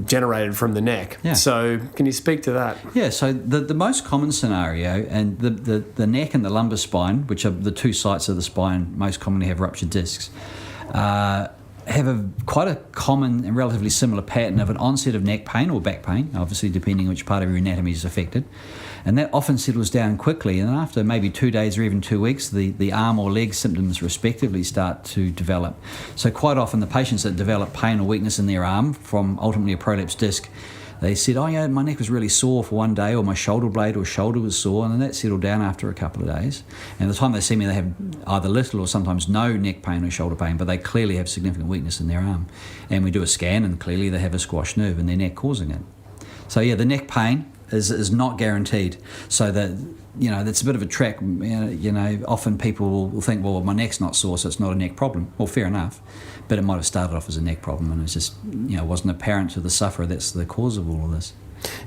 generated from the neck. Yeah. So can you speak to that? Yeah, so the most common scenario, and the neck and the lumbar spine, which are the two sites of the spine most commonly have ruptured discs, have quite a common and relatively similar pattern of an onset of neck pain or back pain, obviously depending on which part of your anatomy is affected. And that often settles down quickly, and after maybe 2 days or even 2 weeks, the arm or leg symptoms respectively start to develop. So quite often the patients that develop pain or weakness in their arm from ultimately a prolapsed disc, they said, my neck was really sore for 1 day, or my shoulder blade or shoulder was sore, and then that settled down after a couple of days. And by the time they see me, they have either little or sometimes no neck pain or shoulder pain, but they clearly have significant weakness in their arm. And we do a scan, and clearly they have a squashed nerve in their neck causing it. So yeah, the neck pain is not guaranteed. So that, that's a bit of a track. Often people will think, well, my neck's not sore, so it's not a neck problem. Well, fair enough, but it might have started off as a neck problem, and it's just wasn't apparent to the sufferer that's the cause of all of this.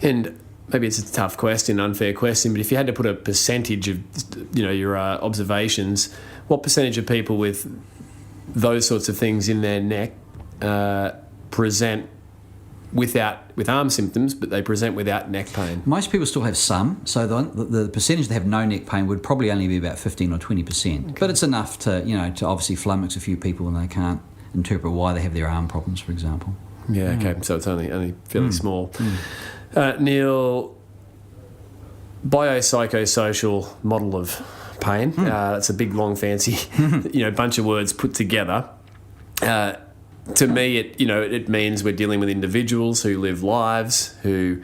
And maybe it's a tough question, unfair question, but if you had to put a percentage of your observations, what percentage of people with those sorts of things in their neck present with arm symptoms, but they present without neck pain? Most people still have some, so the percentage that have no neck pain would probably only be about 15 or 20%. Okay. But it's enough to to obviously flummox a few people when they can't interpret why they have their arm problems, for example. Yeah, okay, so it's only fairly small. Neil, biopsychosocial model of pain. That's a big, long, fancy, bunch of words put together. To me, it means we're dealing with individuals who live lives, who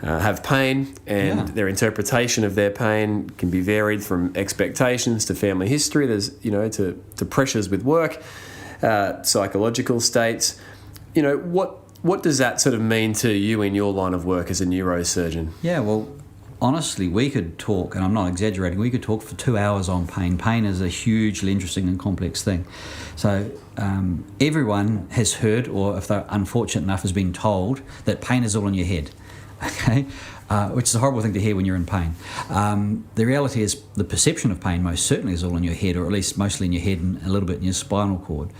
have pain, and their interpretation of their pain can be varied from expectations to family history. There's, to pressures with work, psychological states. What does that sort of mean to you in your line of work as a neurosurgeon? Yeah, well, honestly, we could talk, and I'm not exaggerating, we could talk for 2 hours on pain. Pain is a hugely interesting and complex thing. So everyone has heard, or if they're unfortunate enough, has been told that pain is all in your head, okay? Which is a horrible thing to hear when you're in pain. The reality is the perception of pain most certainly is all in your head, or at least mostly in your head and a little bit in your spinal cord.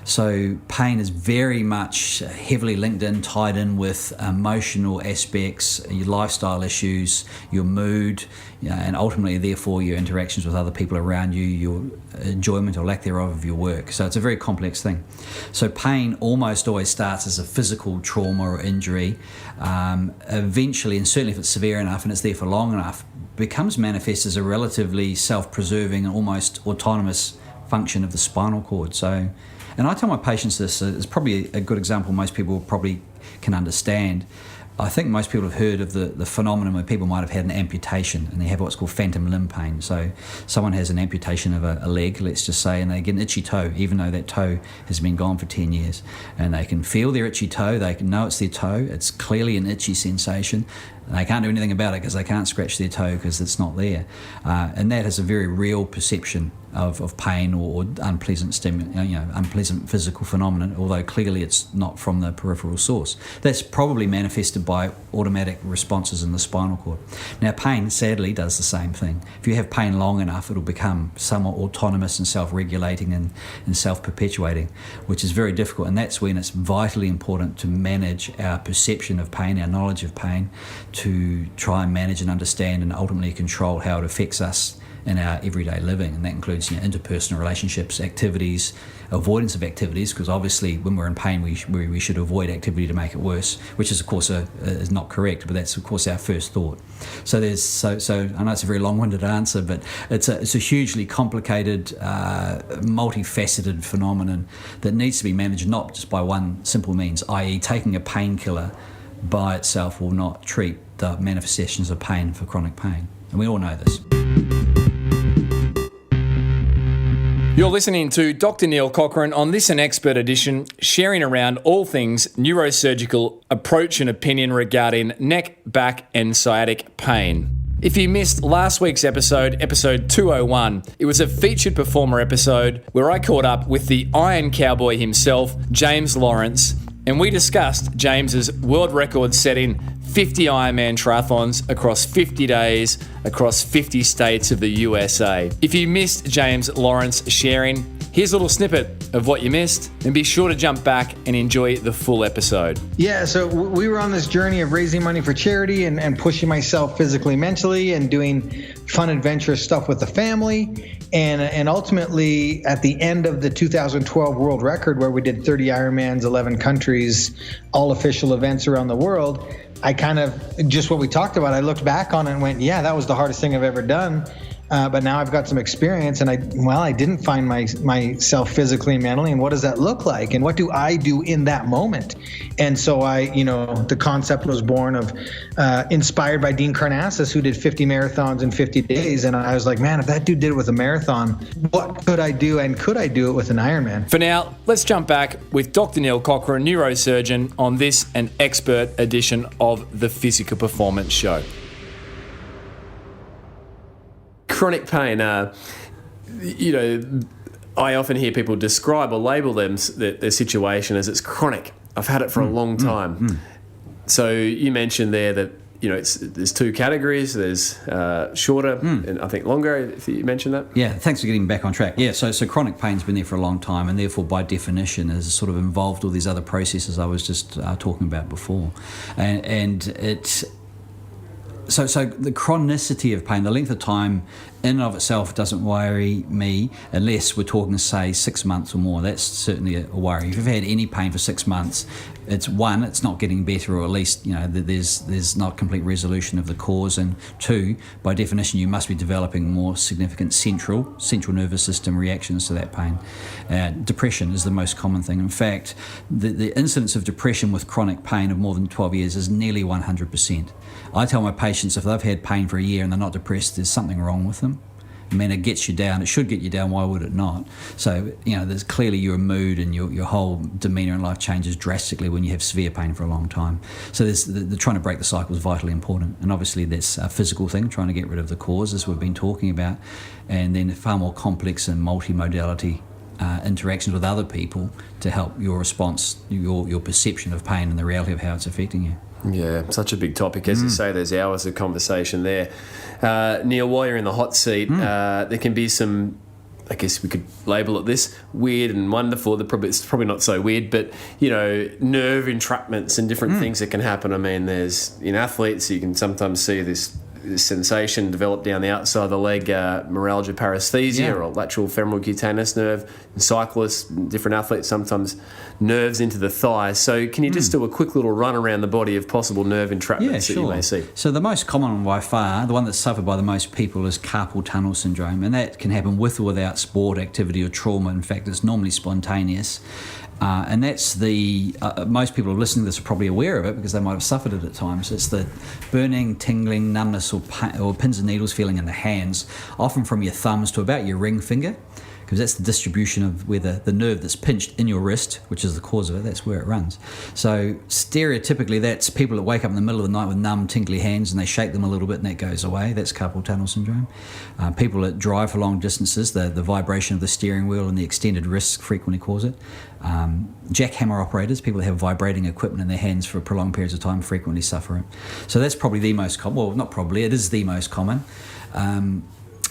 So pain is very much heavily linked in, tied in with emotional aspects, your lifestyle issues, your mood, and ultimately, therefore, your interactions with other people around you, your enjoyment or lack thereof of your work. So it's a very complex thing. So pain almost always starts as a physical trauma or injury. Eventually, and certainly if it's severe enough and it's there for long enough, becomes manifest as a relatively self-preserving and almost autonomous function of the spinal cord. So, and I tell my patients this, it's probably a good example most people probably can understand. I think most people have heard of the phenomenon where people might have had an amputation and they have what's called phantom limb pain. So someone has an amputation of a leg, let's just say, and they get an itchy toe, even though that toe has been gone for 10 years. And they can feel their itchy toe, they can know it's their toe, it's clearly an itchy sensation. And they can't do anything about it because they can't scratch their toe because it's not there. And that has a very real perception of pain or unpleasant unpleasant physical phenomenon, although clearly it's not from the peripheral source. That's probably manifested by automatic responses in the spinal cord. Now, pain, sadly, does the same thing. If you have pain long enough, it'll become somewhat autonomous and self-regulating and self-perpetuating, which is very difficult. And that's when it's vitally important to manage our perception of pain, our knowledge of pain, to try and manage and understand and ultimately control how it affects us in our everyday living. And that includes interpersonal relationships, activities, avoidance of activities, because obviously when we're in pain we should avoid activity to make it worse, which is of course is not correct, but that's of course our first thought. So there's so I know it's a very long-winded answer, but it's a hugely complicated, multifaceted phenomenon that needs to be managed not just by one simple means, i.e. taking a painkiller by itself will not treat the manifestations of pain for chronic pain. And we all know this. You're listening to Dr. Neil Cochrane on this An Expert edition, sharing around all things neurosurgical approach and opinion regarding neck, back and sciatic pain. If you missed last week's episode 201, it was a featured performer episode where I caught up with the Iron Cowboy himself, James Lawrence, and we discussed James's world record setting 50 Ironman triathlons across 50 days, across 50 states of the USA. If you missed James Lawrence sharing, here's a little snippet of what you missed, and be sure to jump back and enjoy the full episode. Yeah, so we were on this journey of raising money for charity and pushing myself physically, mentally, and doing fun, adventurous stuff with the family. And ultimately, at the end of the 2012 world record, where we did 30 Ironmans, 11 countries, all official events around the world, I kind of, just what we talked about, I looked back on it and went, yeah, that was the hardest thing I've ever done. but now I've got some experience, and I didn't find myself physically and mentally, and what does that look like, and what do I do in that moment? And so the concept was born of, inspired by Dean Karnazes, who did 50 marathons in 50 days, and I was like, man, if that dude did it with a marathon, what could I do, and could I do it with an Ironman? For now, let's jump back with Dr. Neil Cochrane, neurosurgeon, on this, an expert edition of the Physical Performance Show. Chronic pain, I often hear people describe or label their situation as it's chronic. I've had it for a long time. So you mentioned there that there's two categories. There's shorter and I think longer. If you mentioned that. Yeah, thanks for getting back on track. Yeah, so chronic pain's been there for a long time, and therefore by definition has sort of involved all these other processes I was just talking about before, and it's. So the chronicity of pain, the length of time in and of itself doesn't worry me unless we're talking, say, 6 months or more. That's certainly a worry. If you've had any pain for 6 months, it's not getting better, or at least there's not complete resolution of the cause, and two, by definition, you must be developing more significant central nervous system reactions to that pain. Depression is the most common thing. In fact, the incidence of depression with chronic pain of more than 12 years is nearly 100%. I tell my patients if they've had pain for a year and they're not depressed, there's something wrong with them. I mean, it gets you down. It should get you down. Why would it not? So, there's clearly your mood and your whole demeanour in life changes drastically when you have severe pain for a long time. So there's the trying to break the cycle is vitally important. And obviously that's a physical thing, trying to get rid of the cause, as we've been talking about. And then far more complex and multimodality interactions with other people to help your response, your perception of pain and the reality of how it's affecting you. Yeah, such a big topic. As you say, there's hours of conversation there. Neil, while you're in the hot seat, there can be some, I guess we could label it this, weird and wonderful. It's probably not so weird, but, nerve entrapments and different things that can happen. I mean, in athletes, you can sometimes see this sensation develop down the outside of the leg, neuralgia paresthesia or lateral femoral cutaneous nerve. In cyclists, different athletes, sometimes nerves into the thigh. So can you just do a quick little run around the body of possible nerve entrapments that you may see? So the most common one by far, the one that's suffered by the most people, is carpal tunnel syndrome, and that can happen with or without sport activity or trauma. In fact, it's normally spontaneous. And that's most people listening to this are probably aware of it because they might have suffered it at times. It's the burning, tingling, numbness or pins and needles feeling in the hands, often from your thumbs to about your ring finger, because that's the distribution of where the nerve that's pinched in your wrist, which is the cause of it, that's where it runs. So stereotypically, that's people that wake up in the middle of the night with numb, tingly hands and they shake them a little bit and that goes away. That's carpal tunnel syndrome. People that drive for long distances, the vibration of the steering wheel and the extended wrists frequently cause it. Jackhammer operators, people that have vibrating equipment in their hands for prolonged periods of time, frequently suffer it. So that's probably the most common. Well, not probably, it is the most common.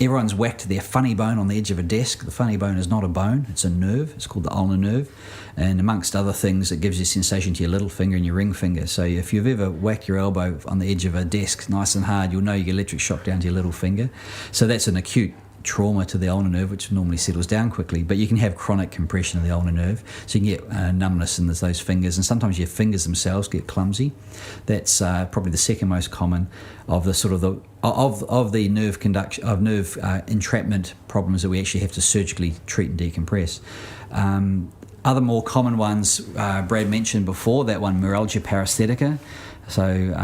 Everyone's whacked their funny bone on the edge of a desk. The funny bone is not a bone, it's a nerve. It's called the ulnar nerve. And amongst other things, it gives you a sensation to your little finger and your ring finger. So if you've ever whacked your elbow on the edge of a desk nice and hard, you'll know you get electric shock down to your little finger. So that's an acute trauma to the ulnar nerve, which normally settles down quickly, but you can have chronic compression of the ulnar nerve, so you can get numbness in those fingers, and sometimes your fingers themselves get clumsy. That's probably the second most common of the sort of the nerve conduction of nerve entrapment problems that we actually have to surgically treat and decompress. Other more common ones, Brad mentioned before, that one, neuralgia paresthetica. So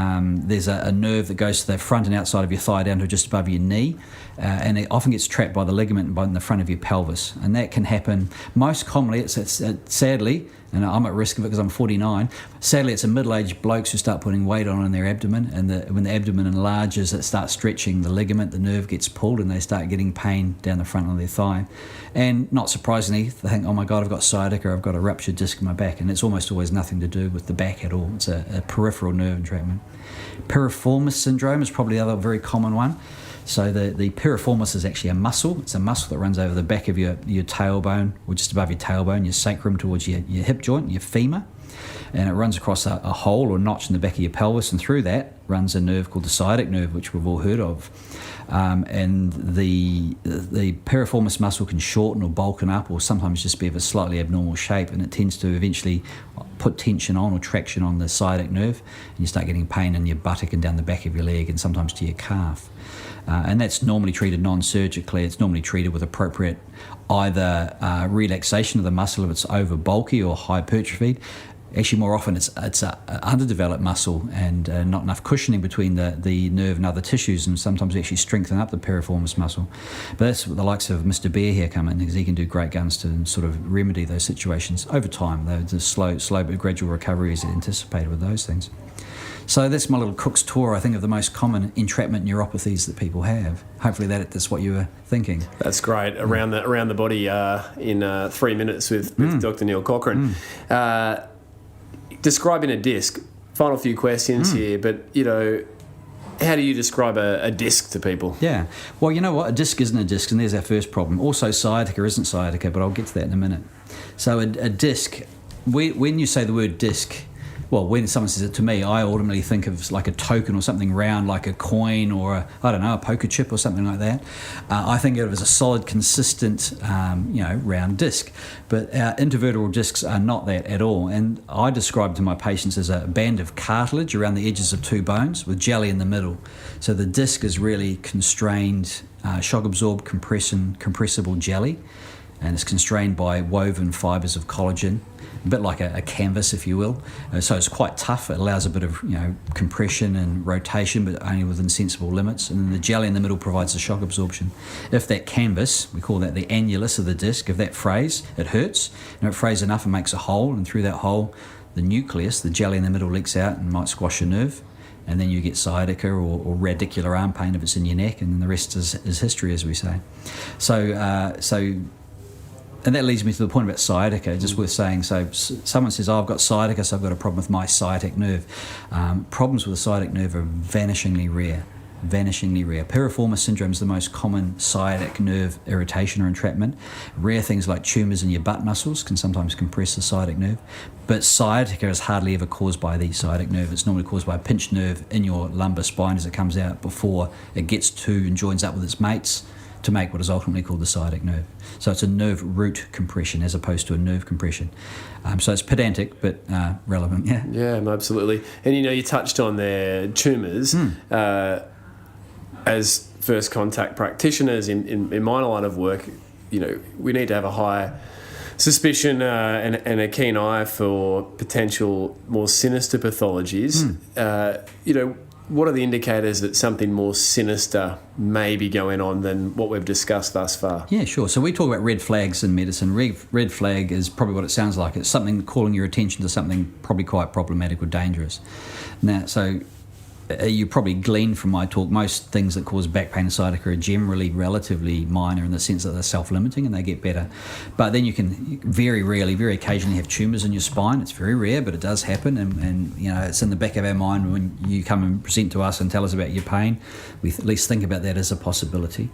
there's a nerve that goes to the front and outside of your thigh down to just above your knee, and it often gets trapped by the ligament in the front of your pelvis. And that can happen most commonly, it's sadly, and I'm at risk of it because I'm 49, sadly it's in middle-aged blokes who start putting weight on in their abdomen, and when the abdomen enlarges, it starts stretching the ligament, the nerve gets pulled, and they start getting pain down the front of their thigh. And not surprisingly, they think, oh my God, I've got sciatica, I've got a ruptured disc in my back, and it's almost always nothing to do with the back at all. It's a peripheral nerve entrapment. Piriformis syndrome is probably the other very common one. So the piriformis is actually a muscle. It's a muscle that runs over the back of your tailbone, or just above your tailbone, your sacrum towards your hip joint, your femur. And it runs across a hole or notch in the back of your pelvis, and through that runs a nerve called the sciatic nerve, which we've all heard of. And the piriformis muscle can shorten or bulken up, or sometimes just be of a slightly abnormal shape, and it tends to eventually put tension on or traction on the sciatic nerve, and you start getting pain in your buttock and down the back of your leg, and sometimes to your calf. and that's normally treated non-surgically. It's normally treated with appropriate either relaxation of the muscle if it's over bulky or hypertrophied. Actually, more often it's a underdeveloped muscle and not enough cushioning between the nerve and other tissues, and sometimes we actually strengthen up the piriformis muscle. But that's what the likes of Mr. Bear here come in, because he can do great guns to sort of remedy those situations over time. The slow but gradual recovery is anticipated with those things. So that's my little Cook's tour, I think, of the most common entrapment neuropathies that people have. Hopefully that's what you were thinking. That's great. Around the body in 3 minutes with Dr. Neil Cochrane. Describing a disc. Final few questions here, but, how do you describe a disc to people? Yeah. Well, you know what? A disc isn't a disc, and there's our first problem. Also, sciatica isn't sciatica, but I'll get to that in a minute. So a disc, when you say the word disc, well, when someone says it to me, I ultimately think of like a token or something round, like a coin or a poker chip or something like that. I think of it as a solid, consistent, round disc. But our intervertebral discs are not that at all. And I describe to my patients as a band of cartilage around the edges of two bones with jelly in the middle. So the disc is really constrained, shock-absorbed, compressible jelly, and it's constrained by woven fibres of collagen, a bit like a canvas, if you will. So it's quite tough. It allows a bit of compression and rotation, but only within sensible limits. And then the jelly in the middle provides the shock absorption. If that canvas, we call that the annulus of the disc, if that frays, it hurts. And if it frays enough, it makes a hole, and through that hole, the nucleus, the jelly in the middle, leaks out and might squash a nerve. And then you get sciatica or radicular arm pain if it's in your neck, and then the rest is history, as we say. And that leads me to the point about sciatica, just worth saying. So someone says, I've got sciatica, so I've got a problem with my sciatic nerve. Problems with the sciatic nerve are vanishingly rare. Piriformis syndrome is the most common sciatic nerve irritation or entrapment. Rare things like tumours in your butt muscles can sometimes compress the sciatic nerve. But sciatica is hardly ever caused by the sciatic nerve. It's normally caused by a pinched nerve in your lumbar spine as it comes out before it gets to and joins up with its mates to make what is ultimately called the sciatic nerve. So it's a nerve root compression as opposed to a nerve compression. So it's pedantic but relevant, yeah. Yeah, absolutely. And you touched on their tumours. As first contact practitioners in my line of work, we need to have a high suspicion and a keen eye for potential more sinister pathologies. What are the indicators that something more sinister may be going on than what we've discussed thus far? Yeah, sure. So we talk about red flags in medicine. Red flag is probably what it sounds like. It's something calling your attention to something probably quite problematic or dangerous. Now, so you probably glean from my talk, most things that cause back pain and sciatica are generally relatively minor in the sense that they're self-limiting and they get better. But then you can very rarely, very occasionally have tumours in your spine. It's very rare, but it does happen. And it's in the back of our mind when you come and present to us and tell us about your pain. We at least think about that as a possibility.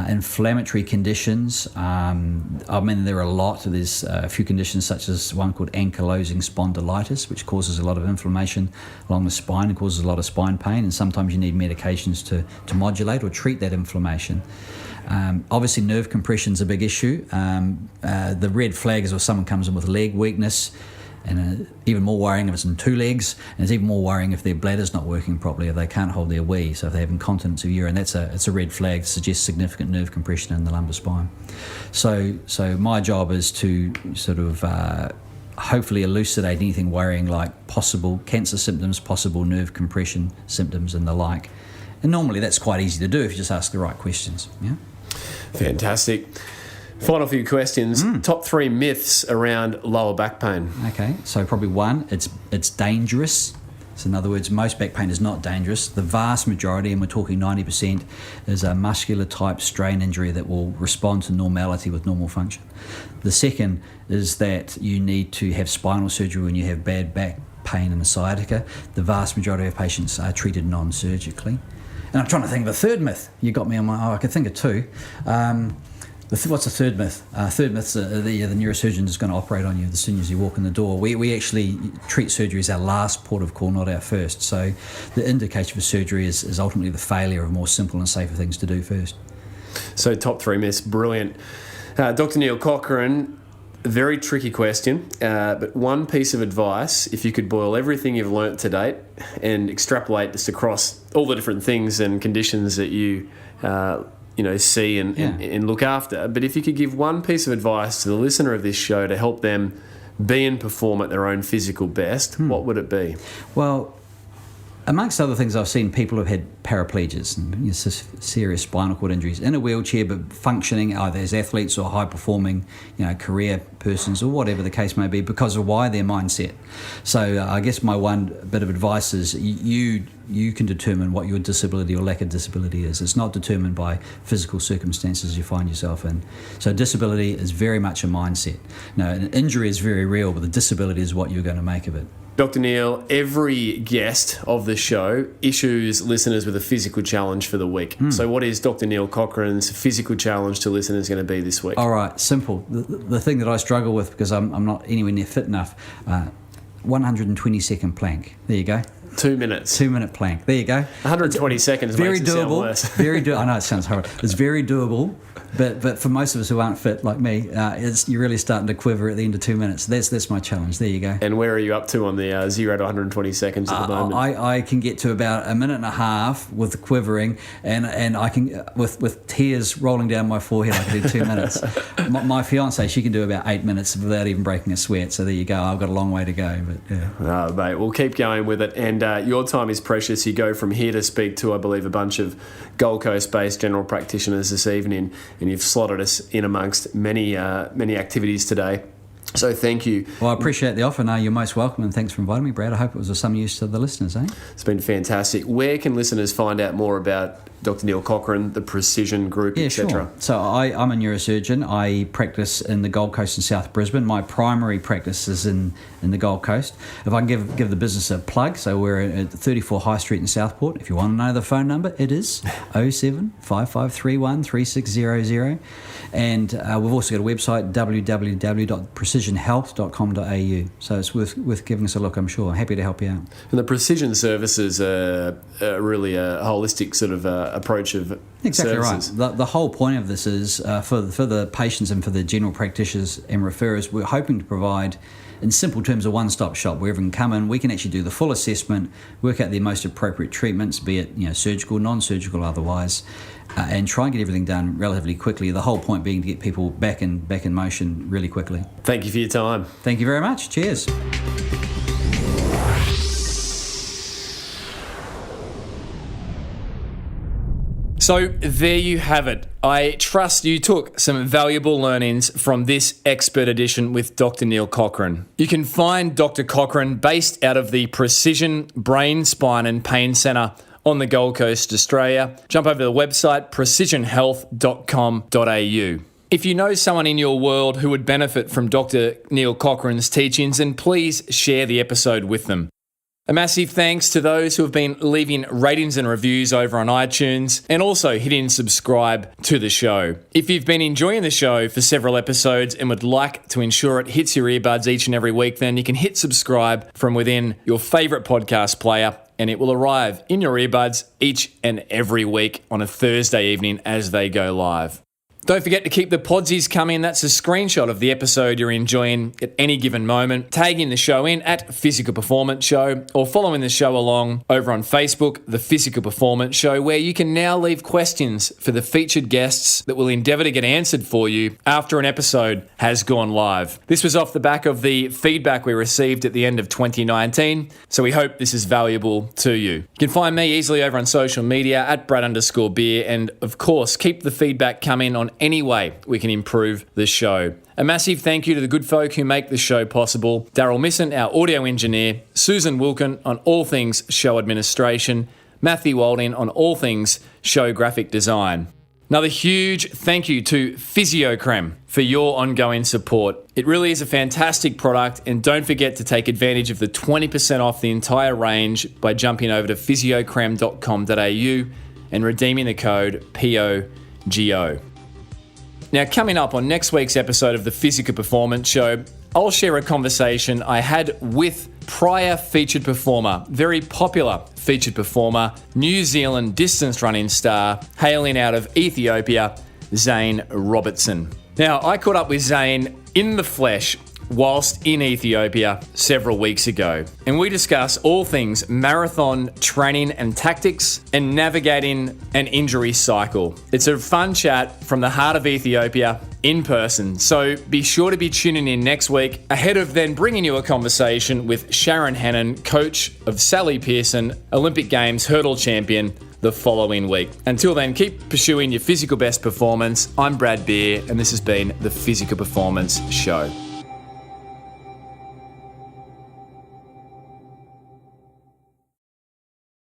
Inflammatory conditions, there are a lot. There's a few conditions such as one called ankylosing spondylitis, which causes a lot of inflammation along the spine and causes a lot of spine pain, and sometimes you need medications to modulate or treat that inflammation. Obviously, nerve compression is a big issue. The red flag is if someone comes in with leg weakness, and even more worrying if it's in two legs, and it's even more worrying if their bladder's not working properly, if they can't hold their wee, so if they have incontinence of urine, it's a red flag that suggests significant nerve compression in the lumbar spine. So my job is to sort of hopefully elucidate anything worrying, like possible cancer symptoms, possible nerve compression symptoms and the like. And normally that's quite easy to do if you just ask the right questions. Yeah. Fantastic. Final few questions. Top 3 myths around lower back pain. Okay, so probably one, it's dangerous. So in other words, most back pain is not dangerous. The vast majority, and we're talking 90%, is a muscular type strain injury that will respond to normality with normal function. The second is that you need to have spinal surgery when you have bad back pain and sciatica. The vast majority of patients are treated non-surgically. And I'm trying to think of a third myth. You got me on I could think of two. What's the third myth? Third myth is the neurosurgeon is going to operate on you as soon as you walk in the door. We actually treat surgery as our last port of call, not our first. So the indication for surgery is ultimately the failure of more simple and safer things to do first. So top 3 myths, brilliant. Dr. Neil Cochrane, a very tricky question, but one piece of advice, if you could boil everything you've learnt to date and extrapolate this across all the different things and conditions that you see and look after, but if you could give one piece of advice to the listener of this show to help them be and perform at their own physical best, what would it be? Well, amongst other things, I've seen people who've had paraplegias and serious spinal cord injuries in a wheelchair, but functioning either as athletes or high-performing, career persons or whatever the case may be, because of their mindset. So I guess my one bit of advice is you can determine what your disability or lack of disability is. It's not determined by physical circumstances you find yourself in. So disability is very much a mindset. An injury is very real, but the disability is what you're going to make of it. Dr. Neil, every guest of the show issues listeners with a physical challenge for the week. So what is Dr. Neil Cochrane's physical challenge to listeners going to be this week? All right, simple. The thing that I struggle with, because I'm not anywhere near fit enough, 120-second plank. There you go. 2 minutes. 2-minute plank. There you go. 120 seconds very makes it doable. sound worse. Very doable. I know it sounds horrible. It's very doable, but for most of us who aren't fit like me, you're really starting to quiver at the end of 2 minutes. That's my challenge. There you go. And where are you up to on the 0 to 120 seconds at the moment? I can get to about a minute and a half with the quivering, and I can with tears rolling down my forehead. I can do 2 minutes. My fiance, she can do about 8 minutes without even breaking a sweat. So there you go. I've got a long way to go, but yeah. Oh, mate, we'll keep going with it. And your time is precious. You go from here to speak to, I believe, a bunch of Gold Coast-based general practitioners this evening, and you've slotted us in amongst many activities today. So thank you. Well, I appreciate the offer. No, you're most welcome, and thanks for inviting me, Brad. I hope it was of some use to the listeners, eh? It's been fantastic. Where can listeners find out more about Dr. Neil Cochrane, the Precision Group, etc.? Sure. So I'm a neurosurgeon. I practice in the Gold Coast and South Brisbane. My primary practice is in the Gold Coast. If I can give the business a plug, so we're at 34 High Street in Southport. If you want to know the phone number, it is 0755313600. And we've also got a website, www.precisionhealth.com.au. So it's worth giving us a look, I'm sure. Happy to help you out. And the Precision services are really a holistic sort of approach of exactly services. Right. The whole point of this is for the patients and for the general practitioners and referrers, we're hoping to provide, in simple terms, a one-stop shop where everyone can come in. We can actually do the full assessment, work out the most appropriate treatments, be it surgical, non-surgical, otherwise, and try and get everything done relatively quickly. The whole point being to get people back in motion really quickly. Thank you for your time. Thank you very much. Cheers. So there you have it. I trust you took some valuable learnings from this expert edition with Dr. Neil Cochrane. You can find Dr. Cochrane based out of the Precision Brain, Spine and Pain Centre on the Gold Coast, Australia. Jump over to the website precisionhealth.com.au. If you know someone in your world who would benefit from Dr. Neil Cochrane's teachings, then please share the episode with them. A massive thanks to those who have been leaving ratings and reviews over on iTunes and also hitting subscribe to the show. If you've been enjoying the show for several episodes and would like to ensure it hits your earbuds each and every week, then you can hit subscribe from within your favourite podcast player and it will arrive in your earbuds each and every week on a Thursday evening as they go live. Don't forget to keep the podsies coming. That's a screenshot of the episode you're enjoying at any given moment, tagging the show in at Physical Performance Show or following the show along over on Facebook, The Physical Performance Show, where you can now leave questions for the featured guests that will endeavour to get answered for you after an episode has gone live. This was off the back of the feedback we received at the end of 2019, so we hope this is valuable to you. You can find me easily over on social media at Brad_beer, and of course, keep the feedback coming on any way we can improve the show. A massive thank you to the good folk who make the show possible. Daryl Misson, our audio engineer, Susan Wilkin on all things show administration, Matthew Walding on all things show graphic design. Another huge thank you to Fisiocrem for your ongoing support. It really is a fantastic product, and don't forget to take advantage of the 20% off the entire range by jumping over to physiocrem.com.au and redeeming the code POGO. Now, coming up on next week's episode of the Physical Performance Show, I'll share a conversation I had with prior featured performer, very popular featured performer, New Zealand distance running star, hailing out of Ethiopia, Zane Robertson. Now, I caught up with Zane in the flesh whilst in Ethiopia several weeks ago. And we discuss all things marathon training and tactics and navigating an injury cycle. It's a fun chat from the heart of Ethiopia in person. So be sure to be tuning in next week ahead of then bringing you a conversation with Sharon Hannon, coach of Sally Pearson, Olympic Games hurdle champion, the following week. Until then, keep pursuing your physical best performance. I'm Brad Beer, and this has been the Physical Performance Show.